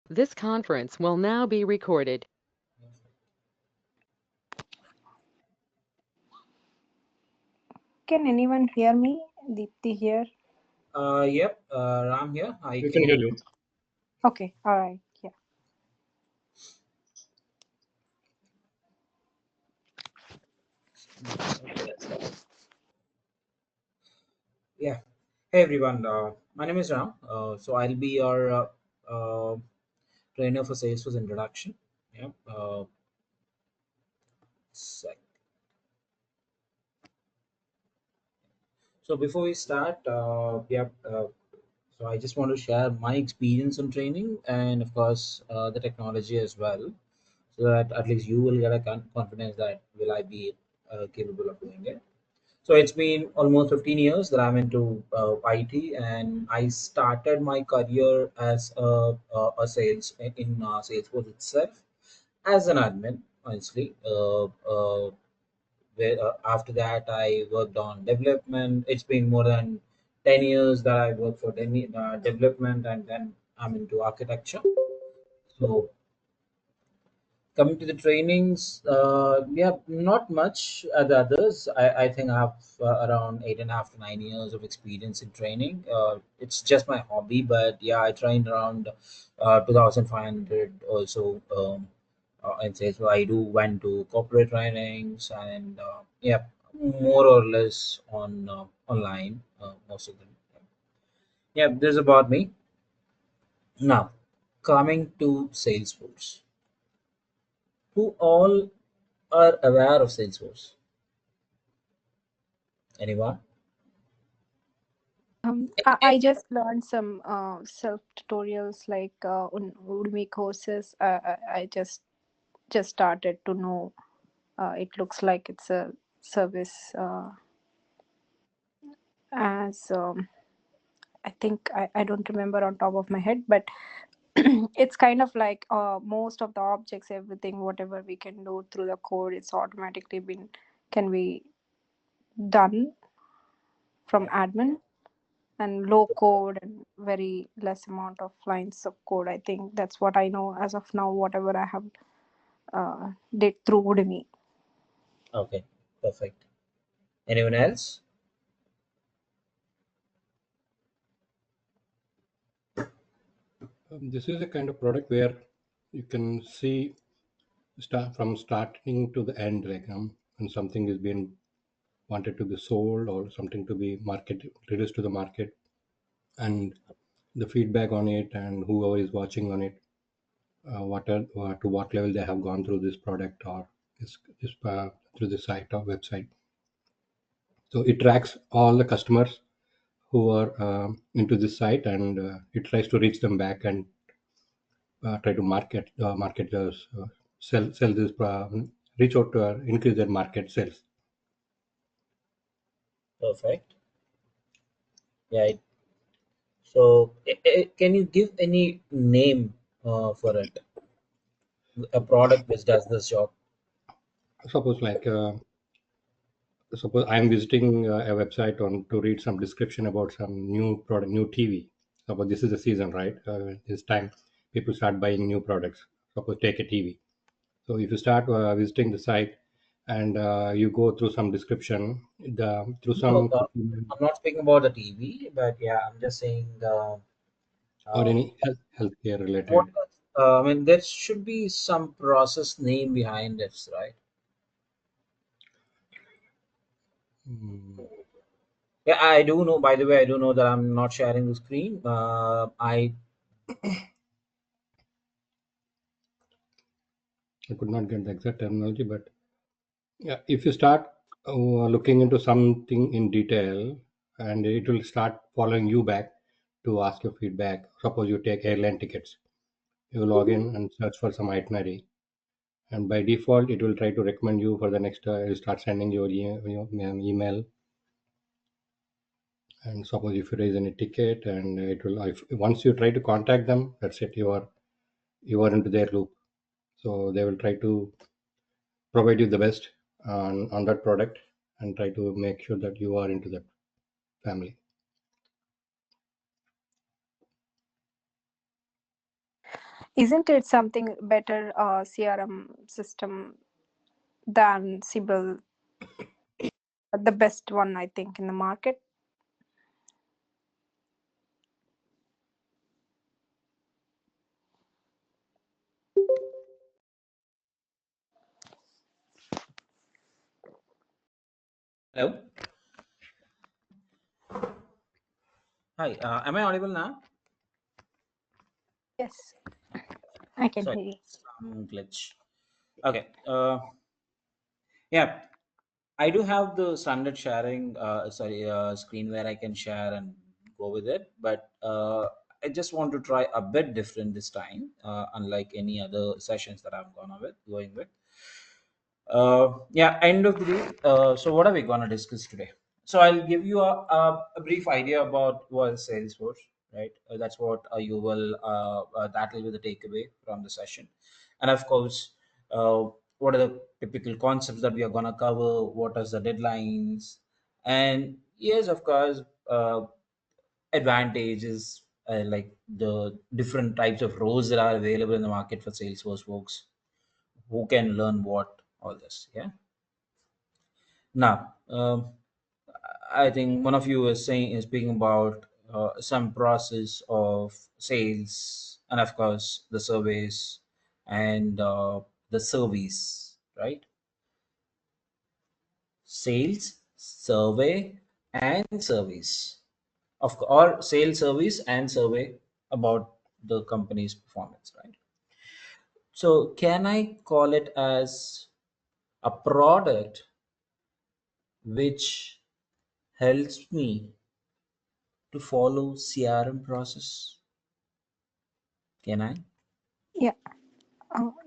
This conference will now be recorded. Can anyone hear me? Deepthi here. Yep, Ram here. I We can hear you. Okay, all right. Yeah. Okay, let's start. Yeah. Hey everyone. My name is Ram. So I'll be your trainer for Salesforce introduction. Yeah. Sec. So before we start, so I just want to share my experience on training and of course the technology as well, so that at least you will get a confidence that will I be capable of doing it. So it's been almost 15 years that I'm into IT, and I started my career as a sales in Salesforce itself as an admin, honestly. After that, I worked on development. It's been more than 10 years that I worked for development, and then I'm into architecture. So coming to the trainings, yeah, not much as others. I think I have around 8.5 to 9 years of experience in training. It's just my hobby, but yeah, I trained around 2,500 also in sales. So I do went to corporate trainings and yeah, more or less on online, most of them. Yeah, this is about me. Now, coming to Salesforce. Who all are aware of Salesforce? Anyone? I just learned some self tutorials like on Udemy courses. I just started to know. It looks like it's a service as I think I don't remember on top of my head, but it's kind of like most of the objects, everything, whatever we can do through the code, it's automatically been can be done from admin and low code and very less amount of lines of code. I think that's what I know as of now, whatever I have did through Udemy. Okay, perfect. Anyone else? This is a kind of product where you can see from starting to the end, like when something is being wanted to be sold or something to be released to the market, and the feedback on it and whoever is watching on it, to what level they have gone through this product or through the site or website. So it tracks all the customers who are into this site, and it tries to reach them back and try to market sell this reach out to increase their market sales. Perfect. Yeah. So, can you give any name for it? A product which does this job. Suppose suppose I'm visiting a website on to read some description about some new product, new TV. Suppose this is the season, right? This time people start buying new products. Suppose take a TV. So if you start visiting the site and you go through some description, through No, some I'm not speaking about the TV, but yeah, I'm just saying or uh, any healthcare what. related. I mean, there should be some process name behind it, right? Mm, Yeah, I do know. By the way, I do know that I'm not sharing the screen. I I could not get the exact terminology, but yeah, if you start looking into something in detail, and it will start following you back to ask your feedback. Suppose you take airline tickets, you log in and search for some itinerary, and by default, it will try to recommend you for the next. It will start sending your email, and suppose if you raise any ticket, and it will once you try to contact them, that's it. You are into their loop, so they will try to provide you the best on that product and try to make sure that you are into that family. Isn't it something better CRM system than Sibyl, the best one I think in the market? Hello. Hi. Am I audible now? Yes, I can Sorry, hear you. some glitch. Okay. Yeah, I do have the standard sharing, screen where I can share and go with it. But I just want to try a bit different this time, unlike any other sessions that I'm going with. Yeah, end of the day. So what are we gonna discuss today? So I'll give you a brief idea about what is Salesforce, right? That's what you will that will be the takeaway from the session, and of course, what are the typical concepts that we are gonna cover? What are the deadlines? And yes, of course, advantages like the different types of roles that are available in the market for Salesforce folks who can learn what all this. Yeah. Now, I think one of you is saying is speaking about some process of sales, and of course the surveys and the service, right? Sales, survey, and service or sales, service, and survey about the company's performance, right? So, can I call it as a product which helps me to follow CRM process? Can I? Yeah,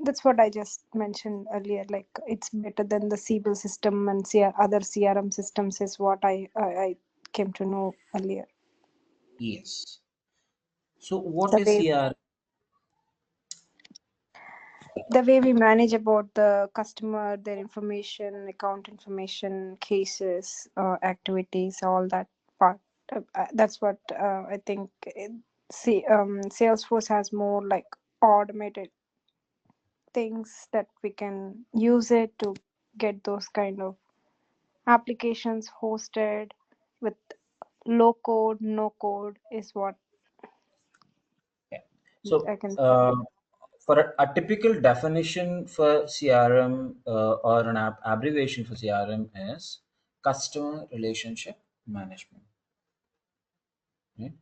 that's what I just mentioned earlier. Like it's better than the Sibyl system and other CRM systems is what I came to know earlier. Yes. So what The is way CRM? the way we manage about the customer, their information, account information, cases, activities, all that part. That's what I think. Salesforce has more like automated things that we can use it to get those kind of applications hosted with low code, no code is what Yeah. So I can say. for a typical definition for CRM or an abbreviation for CRM is customer relationship management. Right?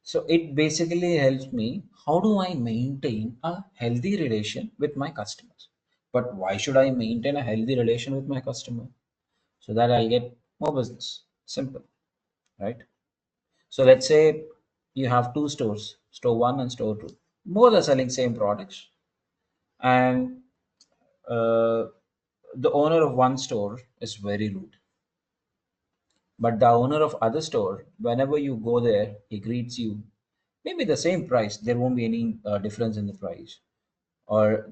So it basically helps me. How do I maintain a healthy relation with my customers? But why should I maintain a healthy relation with my customer? So that I'll get more business. Simple, right? So let's say you have two stores, store one and store two. Both are selling same products, and uh, the owner of one store is very rude. But the owner of other store, whenever you go there, he greets you. Maybe the same price. There won't be any difference in the price, or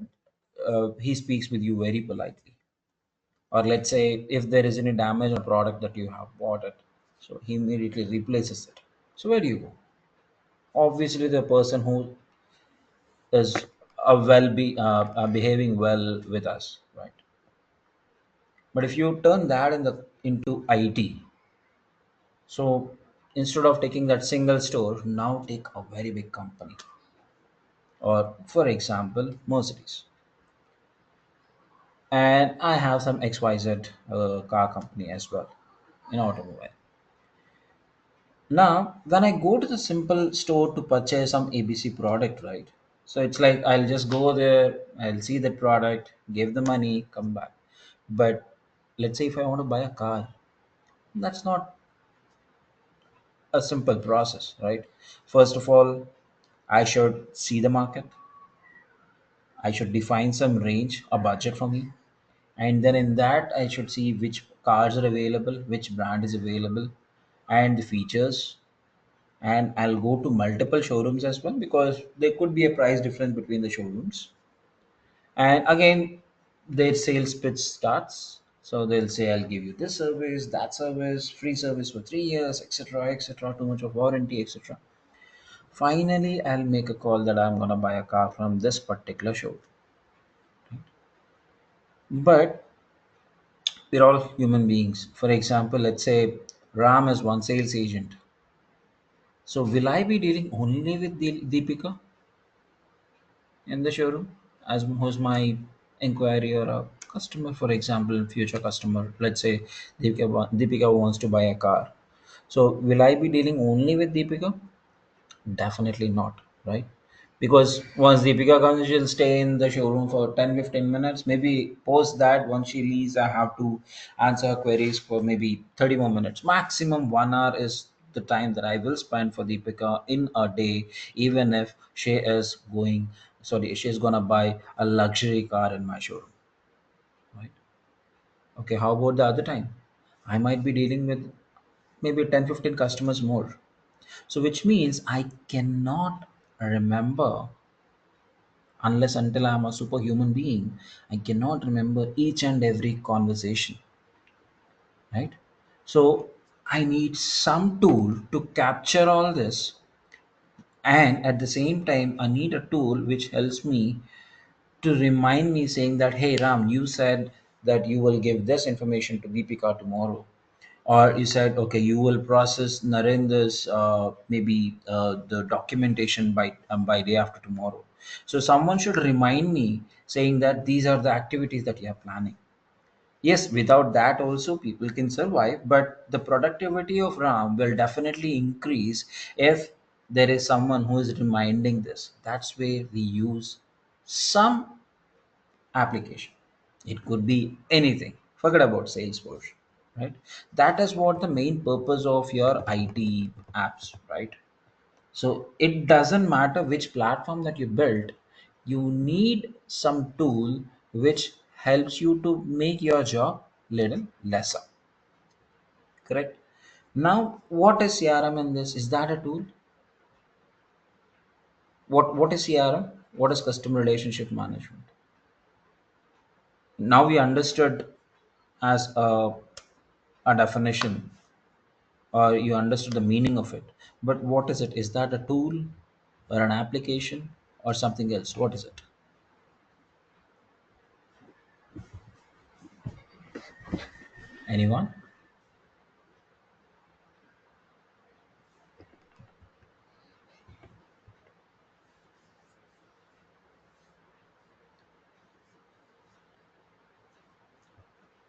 he speaks with you very politely. Or let's say if there is any damage on product that you have bought it, so he immediately replaces it. So where do you go? Obviously, the person who is behaving well with us, right? But if you turn that into IT, so instead of taking that single store, now take a very big company, or for example, Mercedes, and I have some XYZ car company as well in automobile. Now, when I go to the simple store to purchase some ABC product, right? So it's like I'll just go there, I'll see the product, give the money, come back. But let's say if I want to buy a car, that's not a simple process, right? First of all, I should see the market, I should define some range, a budget for me, and then in that, I should see which cars are available, which brand is available, and the features, and I'll go to multiple showrooms as well because there could be a price difference between the showrooms. And again, their sales pitch starts. So they'll say, I'll give you this service, that service, free service for 3 years, etc., etc., too much of warranty, etc. Finally, I'll make a call that I'm gonna buy a car from this particular show. But we're all human beings. For example, let's say Ram is one sales agent. So will I be dealing only with Deepika in the showroom as who's my inquiry or a customer, for example, future customer? Let's say Deepika wants to buy a car. So will I be dealing only with Deepika? Definitely not, right? Because once Deepika comes, she'll stay in the showroom for 10-15 minutes. Maybe post that, once she leaves, I have to answer her queries for maybe 30 more minutes. Maximum 1 hour is the time that I will spend for Deepika in a day, even if she's gonna buy a luxury car in my showroom, right? Okay, how about the other time? I might be dealing with maybe 10-15 customers more. So, which means I cannot remember, unless until I'm a superhuman being, I cannot remember each and every conversation, right? So, I need some tool to capture all this, and at the same time, I need a tool which helps me to remind me, saying that, hey Ram, you said that you will give this information to Deepika tomorrow, or you said, okay, you will process Narendra's maybe the documentation by day after tomorrow. So someone should remind me, saying that these are the activities that you are planning. Yes, without that also people can survive, but the productivity of Ram will definitely increase if there is someone who is reminding this. That's where we use some application. It could be anything. Forget about Salesforce, right? That is what the main purpose of your IT apps, right? So it doesn't matter which platform that you build, you need some tool which helps you to make your job little lesser. Correct? Now, what is CRM in this? Is that a tool? What is CRM? What is customer relationship management? Now we understood as a definition, or you understood the meaning of it. But what is it? Is that a tool or an application or something else? What is it? Anyone?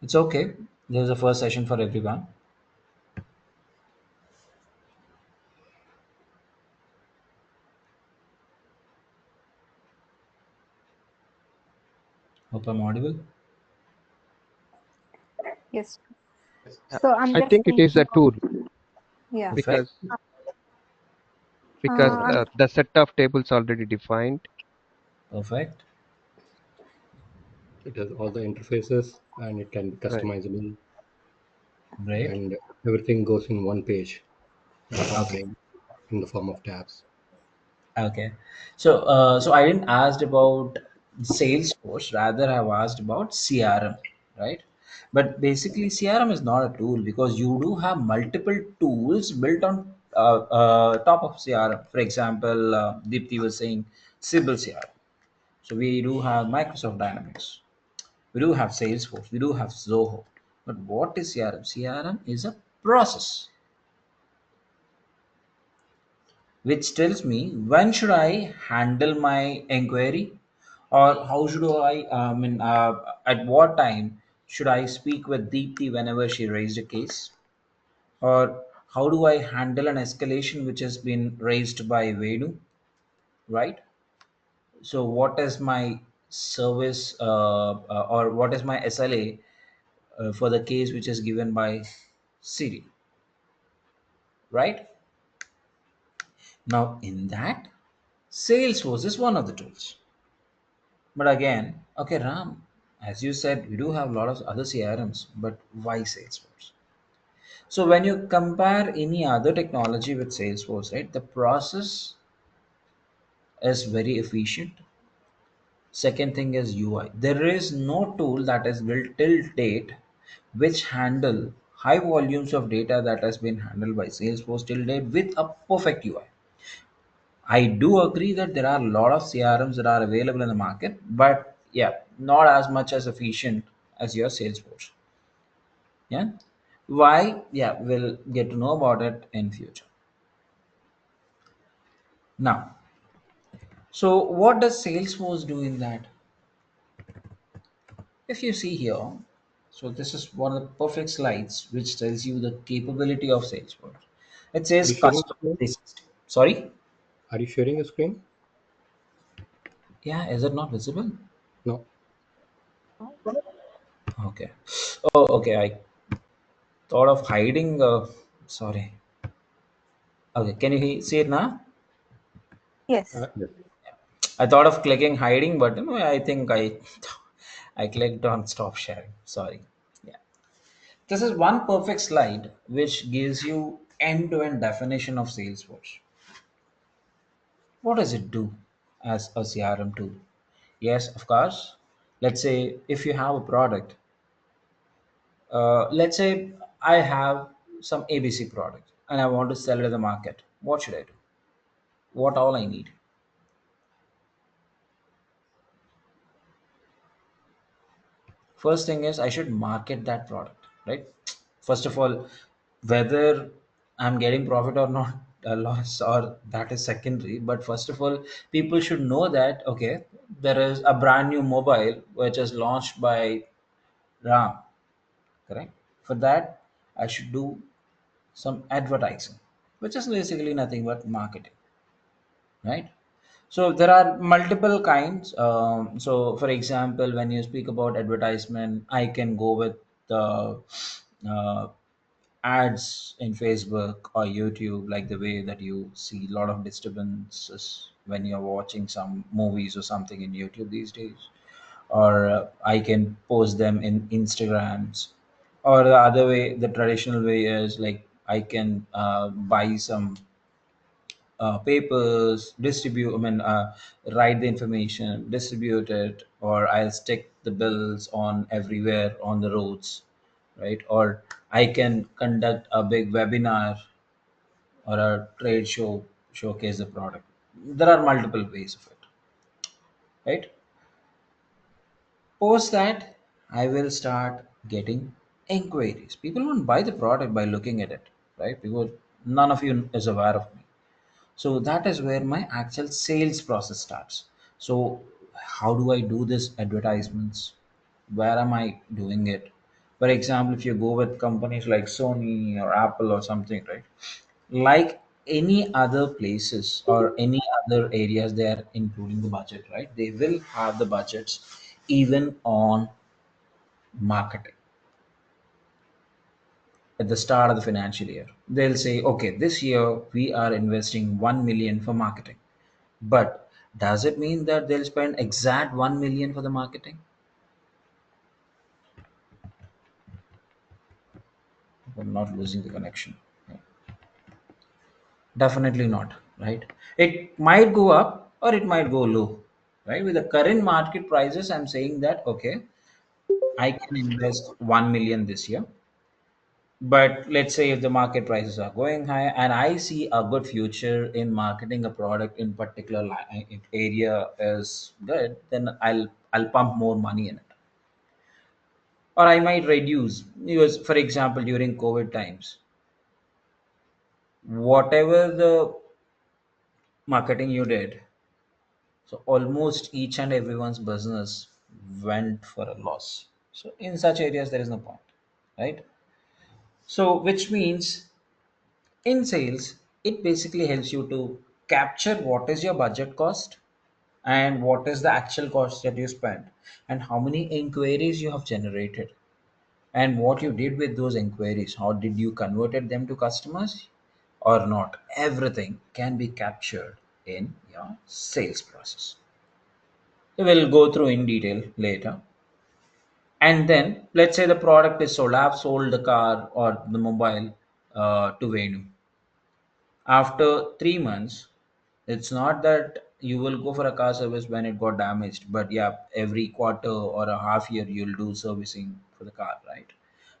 It's okay. There's a first session for everyone. Hope I'm audible. Yes. Uh, So I'm I just think it is thinking a of, tool yeah. Perfect. because Uh, I'm the set of tables already defined. Perfect. It has all the interfaces and it can be Right. customizable, Great. and everything goes in one page at one Okay. time in the form of tabs. Okay. So I didn't asked about Salesforce, rather I've asked about CRM, right? But basically, CRM is not a tool because you do have multiple tools built on top of CRM. For example, Deepthi was saying Sibyl CRM. So we do have Microsoft Dynamics. We do have Salesforce. We do have Zoho. But what is CRM? CRM is a process which tells me when should I handle my inquiry, or how should at what time should I speak with Deepthi whenever she raised a case, or how do I handle an escalation which has been raised by Venu, right? So what is my service or what is my SLA for the case which is given by Siri, right? Now in that, Salesforce is one of the tools. But again, okay, Ram, as you said, we do have a lot of other CRMs, but why Salesforce? So when you compare any other technology with Salesforce, right, the process is very efficient. Second thing is UI. There is no tool that is built till date which handle high volumes of data that has been handled by Salesforce till date with a perfect UI. I do agree that there are a lot of CRMs that are available in the market, but yeah, not as much as efficient as your Salesforce. Yeah. Why? Yeah, we'll get to know about it in future. Now, so what does Salesforce do in that? If you see here, so this is one of the perfect slides which tells you the capability of Salesforce. It Are says you sharing a customer screen? 360. Sorry? Are you sharing a screen? Yeah, is it not visible? No. Okay. Oh, okay. I thought of hiding. Sorry. Okay, can you see it now? Yes. Yes. I thought of clicking hiding, but no, I think I clicked on stop sharing. Sorry. Yeah. This is one perfect slide which gives you end-to-end definition of Salesforce. What does it do as a CRM tool? Yes, of course. Let's say if you have a product, let's say I have some ABC product and I want to sell it in the market. What should I do? What all I need? First thing is I should market that product, right? First of all, whether I'm getting profit or not, a loss or that is secondary. But first of all, people should know that okay, there is a brand new mobile which is launched by Ram, correct? For that, I should do some advertising, which is basically nothing but marketing, right? So there are multiple kinds. So, for example, when you speak about advertisement, I can go with the uh, ads in Facebook or YouTube, like the way that you see a lot of disturbances when you're watching some movies or something in YouTube these days. Or I can post them in Instagrams. Or the other way, the traditional way is like I can buy some papers, distribute, write the information, distribute it, or I'll stick the bills on everywhere on the roads, right? Or I can conduct a big webinar or a trade show, showcase the product. There are multiple ways of it, right? Post that, I will start getting inquiries. People won't buy the product by looking at it, right? Because none of you is aware of me. So that is where my actual sales process starts. So how do I do this advertisements? Where am I doing it? For example, if you go with companies like Sony or Apple or something, right? Like any other places or any other areas, they are including the budget, right? They will have the budgets even on marketing at the start of the financial year. They'll say, okay, this year we are investing 1 million for marketing. But does it mean that they'll spend exact 1 million for the marketing? I'm not losing the connection. Definitely not, right? It might go up or it might go low, right? With the current market prices, I'm saying that, okay, I can invest 1 million this year. But let's say if the market prices are going high and I see a good future in marketing a product in particular area is good, then I'll pump more money in it. Or I might reduce because, for example, during COVID times, whatever the marketing you did, so almost each and everyone's business went for a loss. So in such areas, there is no point, right? So which means in sales, it basically helps you to capture what is your budget cost and what is the actual cost that you spent and how many inquiries you have generated and what you did with those inquiries. How did you converted them to customers or not? Everything can be captured in your sales process. We will go through in detail later. And then let's say the product is sold. I've sold the car or the mobile to Venu. After 3 months, it's not that you will go for a car service when it got damaged, but yeah, every quarter or a half year you'll do servicing for the car, right?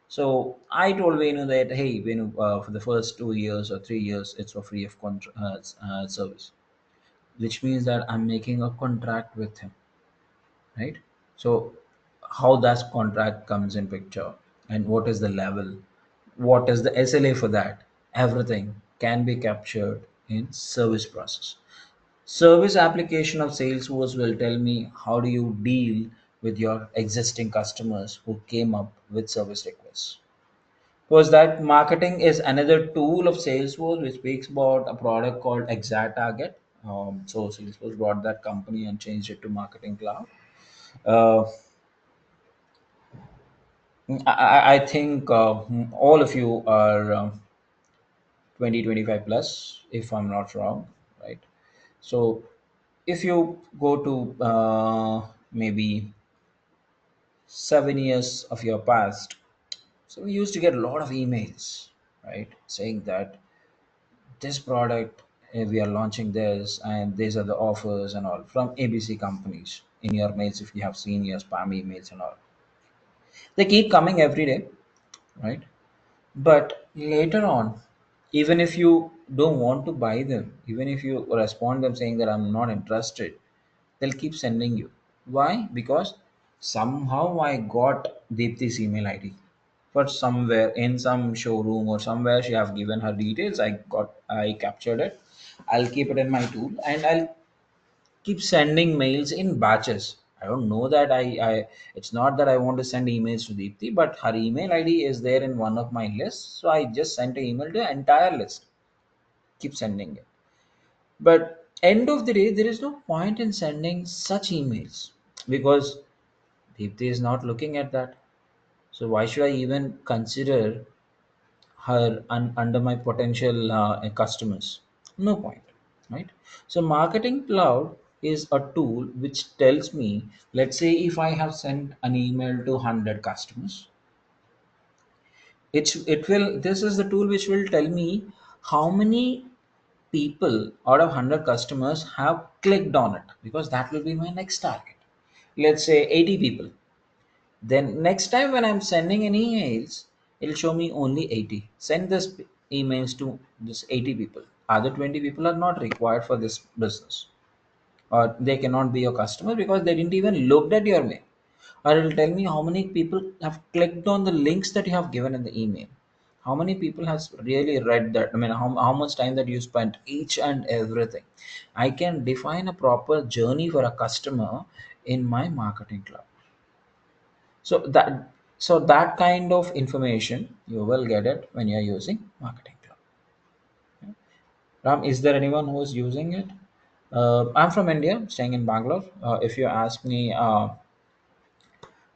So I told Venu that, hey, Venu, for the first 2 years or 3 years, it's for free of service. which means that I'm making a contract with him, right? So how that contract comes in picture, and what is the level, what is the SLA for that, everything can be captured in service process. Service application of Salesforce will tell me how do you deal with your existing customers who came up with service requests. Because that marketing is another tool of Salesforce which speaks about a product called Exact Target. So Salesforce brought that company and changed it to Marketing Cloud. Uh, I think all of you are 20, 25 plus, if I'm not wrong, right? So if you go to maybe 7 years of your past, so we used to get a lot of emails, right, saying that this product, we are launching this, and these are the offers and all from ABC companies in your mails. If you have seen your spam emails and all, they keep coming every day, right? But later on, even if you don't want to buy them, even if you respond them saying that I'm not interested, they'll keep sending you. Why? Because somehow I got Deepti's email ID. For somewhere in some showroom or somewhere she have given her details. I captured it. I'll keep it in my tool and I'll keep sending mails in batches. I don't know that I it's not that I want to send emails to Deepti, but her email ID is there in one of my lists. So I just sent an email to the entire list. Keep sending it. But end of the day, there is no point in sending such emails because Deepti is not looking at that. So why should I even consider her under my potential customers? No point, right? So Marketing Cloud is a tool which tells me, let's say if I have sent an email to 100 customers, it will this is the tool which will tell me how many people out of 100 customers have clicked on it, because that will be my next target. Let's say 80 people. Then next time when I'm sending an emails, it'll show me only 80. Send this emails to this 80 people. Other 20 people are not required for this business, or they cannot be your customer because they didn't even looked at your mail. Or it'll tell me how many people have clicked on the links that you have given in the email. How many people has really read that? I mean, how much time that you spent each and everything. I can define a proper journey for a customer in my Marketing Cloud. So that kind of information you will get it when you're using Marketing Cloud. Ram, is there anyone who is using it? I'm from India, staying in Bangalore. If you ask me,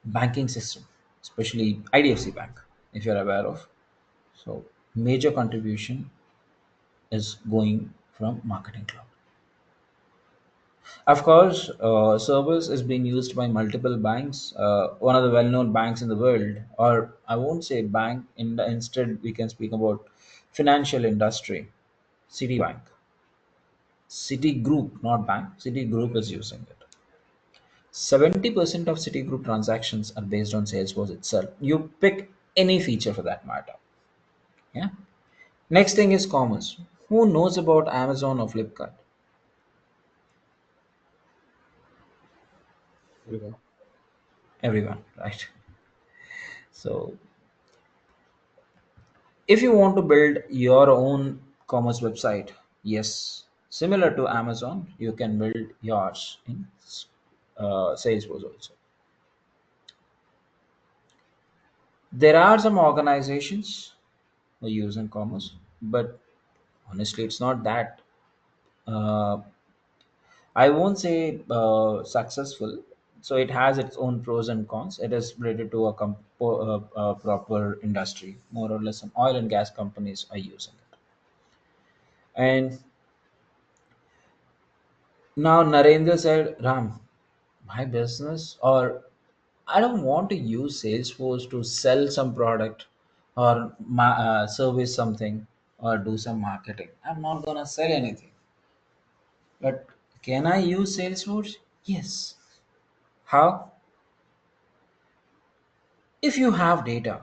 banking system, especially IDFC Bank, if you're aware of, so major contribution is going from Marketing Cloud. Of course, service is being used by multiple banks. One of the well-known banks in the world, or I won't say bank, instead we can speak about financial industry. Citibank, Citigroup, not bank. Citigroup is using it. 70% of Citigroup transactions are based on Salesforce itself. You pick any feature for that matter. Yeah. Next thing is commerce. Who knows about Amazon or Flipkart? Everyone. Everyone, right? So if you want to build your own commerce website, yes, similar to Amazon, you can build yours in Salesforce also. There are some organizations who use in commerce, but honestly, it's not that. Uh, I won't say successful. So it has its own pros and cons. It is related to a proper industry, more or less. Some oil and gas companies are using it. And now Narendra said, Ram, my business, or I don't want to use Salesforce to sell some product or service something or do some marketing. I'm not gonna sell anything. But can I use Salesforce? Yes. How? If you have data,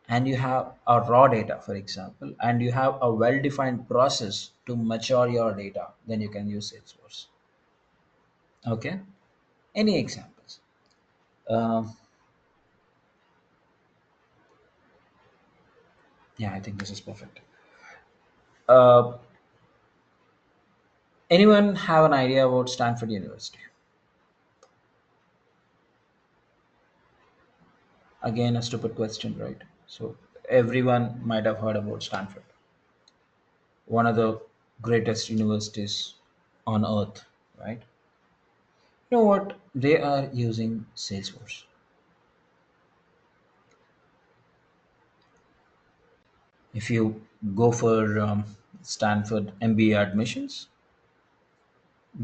and you have a raw data, for example, and you have a well-defined process to mature your data, then you can use Salesforce. Okay. Any examples? Um, yeah, I think this is perfect. Uh, Anyone have an idea about Stanford University? Again, a stupid question, right? So everyone might have heard about Stanford, one of the greatest universities on earth, right? You know what? They are using Salesforce. If you go for Stanford MBA admissions,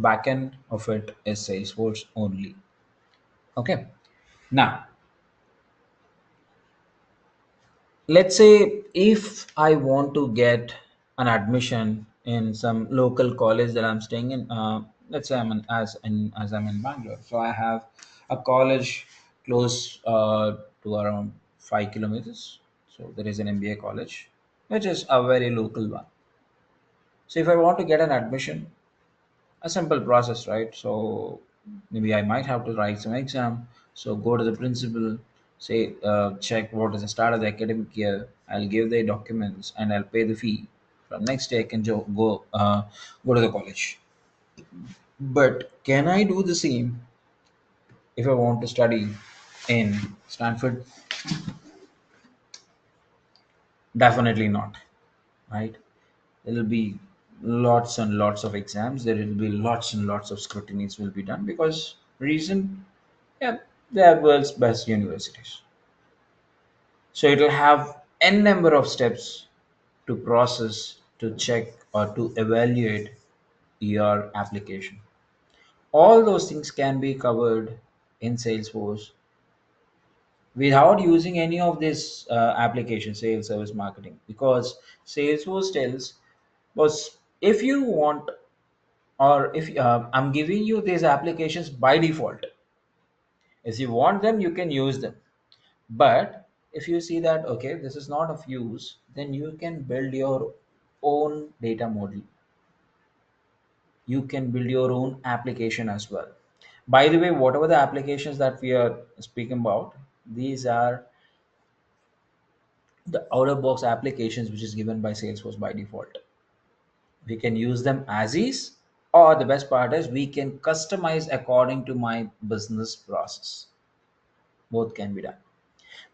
backend of it is Salesforce only. Okay. Now, let's say if I want to get an admission in some local college that I'm staying in, let's say as I'm in Bangalore, so I have a college close to around 5 kilometers. So there is an MBA college, which is a very local one. So if I want to get an admission, a simple process, right? So maybe I might have to write some exam. So go to the principal, say, check what is the start of the academic year. I'll give the documents and I'll pay the fee. From next day, I can go to the college. But can I do the same if I want to study in Stanford? Definitely not, right? There will be lots and lots of exams. There will be lots and lots of scrutinies will be done because reason, yeah, they are world's best universities. So it will have n number of steps to process, to check, or to evaluate your application. All those things can be covered in Salesforce without using any of this application, sales, service, marketing, because Salesforce tells was if you want, or if I'm giving you these applications by default. If you want them, you can use them. But if you see that okay, this is not of use, then you can build your own data model. You can build your own application as well. By the way, whatever the applications that we are speaking about, these are the out of box applications which is given by Salesforce by default. We can use them as is, or the best part is we can customize according to my business process. Both can be done.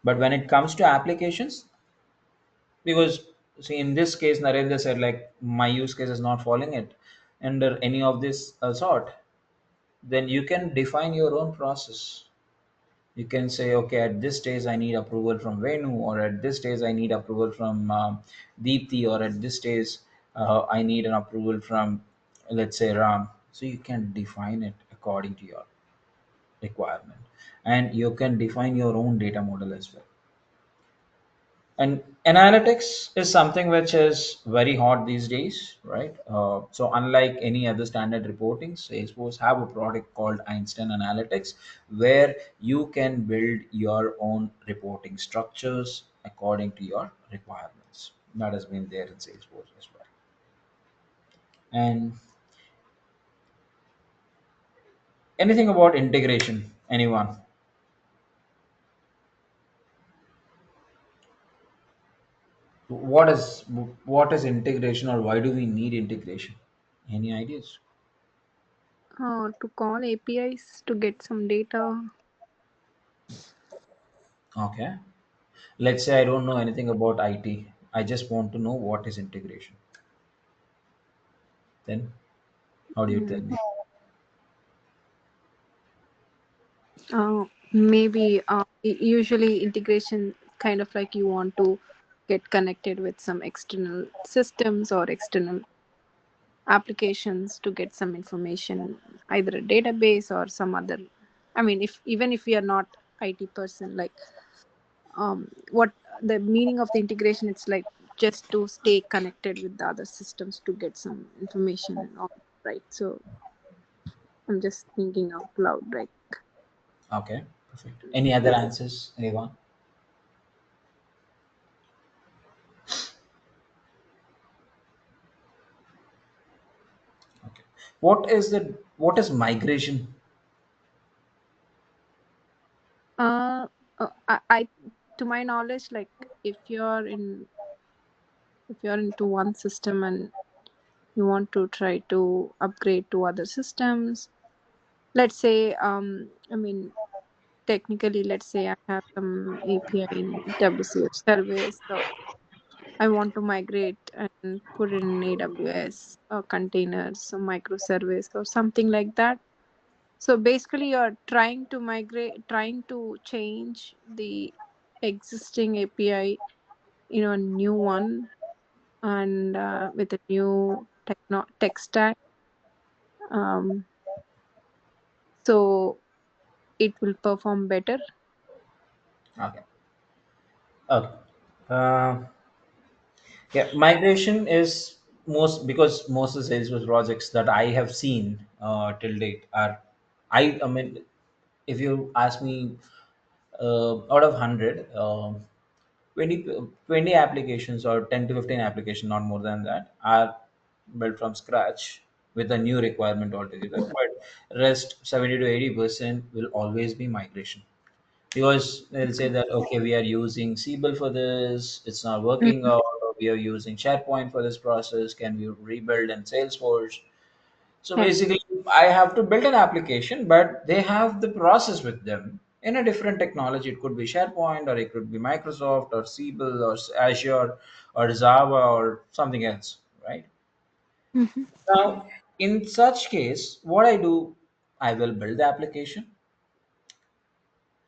But when it comes to applications, because see in this case Narendra said like my use case is not falling it under any of this sort, then you can define your own process. You can say okay, at this stage I need approval from Venu, or at this stage I need approval from Deepthi, or at this stage I need an approval from, let's say, Ram. So you can define it according to your requirement, and you can define your own data model as well. And analytics is something which is very hot these days, right? So unlike any other standard reporting, Salesforce have a product called Einstein Analytics, where you can build your own reporting structures according to your requirements. That has been there in Salesforce as well. And anything about integration? Anyone? What is what is integration, or why do we need integration? Any ideas? To call APIs to get some data. Okay. Let's say I don't know anything about IT. I just want to know what is integration. Then how do you tell Mm, me? Maybe usually integration kind of like you want to get connected with some external systems or external applications to get some information, either a database or some other. I mean, if even if we are not IT person, like what the meaning of the integration, it's like just to stay connected with the other systems to get some information and all, right? So I'm just thinking out loud, right? Okay, perfect. Any other answers, anyone? what is migration? Uh, I to my knowledge, like if you're into one system and you want to try to upgrade to other systems, let's say, I mean, technically, let's say I have some API in WCF service, so I want to migrate and put in AWS containers, some microservice or something like that. So basically, you're trying to change the existing API, a new one, and with a new tech stack. Um, so it will perform better. Okay. Okay. Uh, yeah, migration is most, because most of the Salesforce projects that I have seen till date are, I mean, if you ask me, out of 100, 20, 20 applications or 10 to 15 applications, not more than that, are built from scratch with a new requirement altogether. But rest 70 to 80% will always be migration, because they'll say that okay, we are using Siebel for this, it's not working Mhm. out, or we are using SharePoint for this process, can we rebuild in Salesforce? So Yeah. basically, I have to build an application, but they have the process with them in a different technology. It could be SharePoint, or it could be Microsoft, or Siebel, or Azure, or Java, or something else, right? Mhm. Now, in such case, what I do, I will build the application,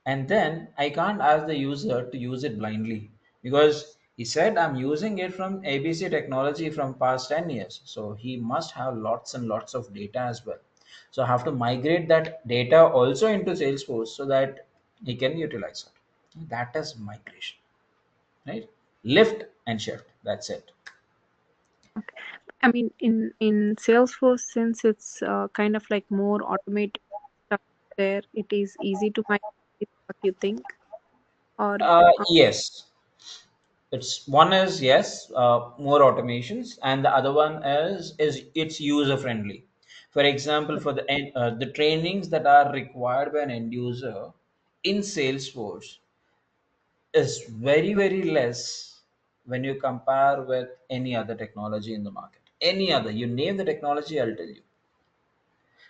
and then I can't ask the user to use it blindly, because he said I'm using it from ABC technology from past 10 years, so he must have lots and lots of data as well. So I have to migrate that data also into Salesforce so that he can utilize it. That is migration, right? Lift and shift, that's it. I mean, in Salesforce, since it's kind of like more automated stuff there, it is easy to migrate. What you think? Or Yes, it's one is, yes, more automations, and the other one is it's user friendly. For example, for the trainings that are required by an end user in Salesforce is very very less when you compare with any other technology in the market. Any other, you name the technology, I'll tell you.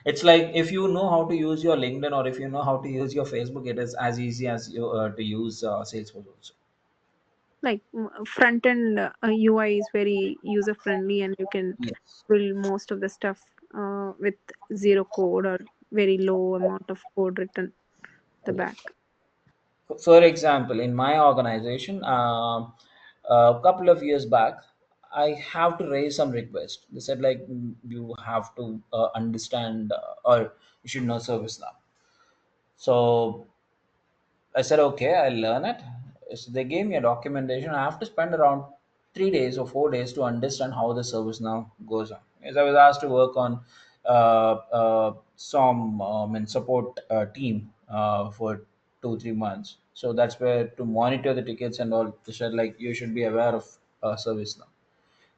It's like if you know how to use your LinkedIn, or if you know how to use your Facebook, it is as easy as you to use Salesforce also. like front end UI is very user friendly, and you can Yes. build most of the stuff with zero code or very low amount of code written the Yeah. back. For example, in my organization, a couple of years back, I have to raise some request. They said like, you have to understand, or you should know ServiceNow. So I said, okay, I'll learn it. So they gave me a documentation. I have to spend around 3 days or 4 days to understand how the service now goes on. As I was asked to work on some and support team for 2 3 months. So that's where to monitor the tickets and all. They said like you should be aware of service now.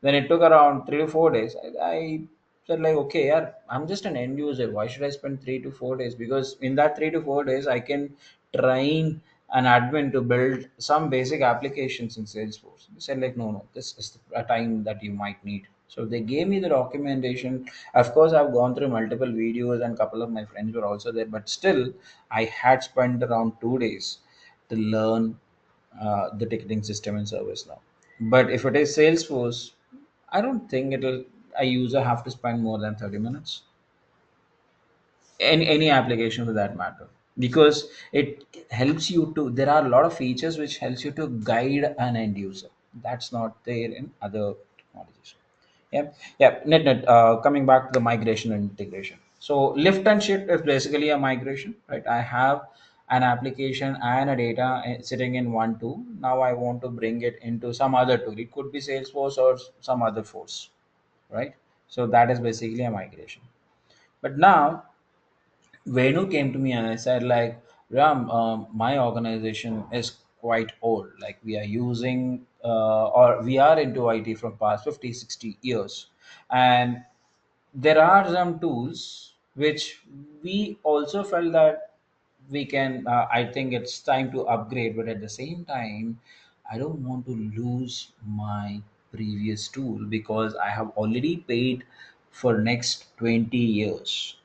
Then it took around 3 to 4 days. I said like, okay, yeah, I'm just an end user. Why should I spend 3 to 4 days? Because in that 3 to 4 days, I can train an admin to build some basic applications in Salesforce. They said like, no, no, this is a time that you might need. So they gave me the documentation. Of course, I've gone through multiple videos, and a couple of my friends were also there. But still, I had spent around 2 days to learn the ticketing system and service now. But if it is Salesforce, I don't think it'll a user have to spend more than 30 minutes. Any application for that matter. Because it helps you to, there are a lot of features which helps you to guide an end user. That's not there in other technologies. Yeah, yeah. Coming back to the migration and integration. So lift and shift is basically a migration, right? I have an application and a data sitting in one tool. Now I want to bring it into some other tool. It could be Salesforce or some other force, right? So that is basically a migration. But now Venu came to me and I said like, Ram, my organization is quite old. Like we are using or we are into IT from past 50, 60 years. And there are some tools which we also felt that we can, I think it's time to upgrade, but at the same time I don't want to lose my previous tool because I have already paid for next 20 years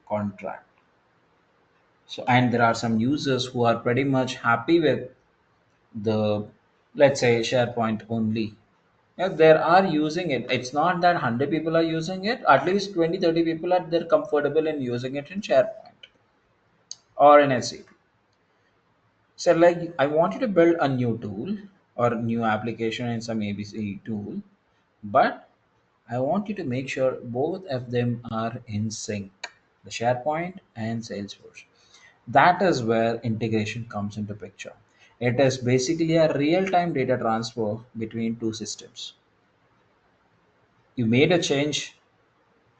contract. So, and there are some users who are pretty much happy with the, let's say, SharePoint only. Yeah, there are using it. It's not that 100 people are using it. At least 20, 30 people are they're comfortable in using it in SharePoint or in SAP. So like I want you to build a new tool or new application in some ABC tool, but I want you to make sure both of them are in sync, the SharePoint and Salesforce. That is where integration comes into picture. It is basically a real-time data transfer between two systems. You made a change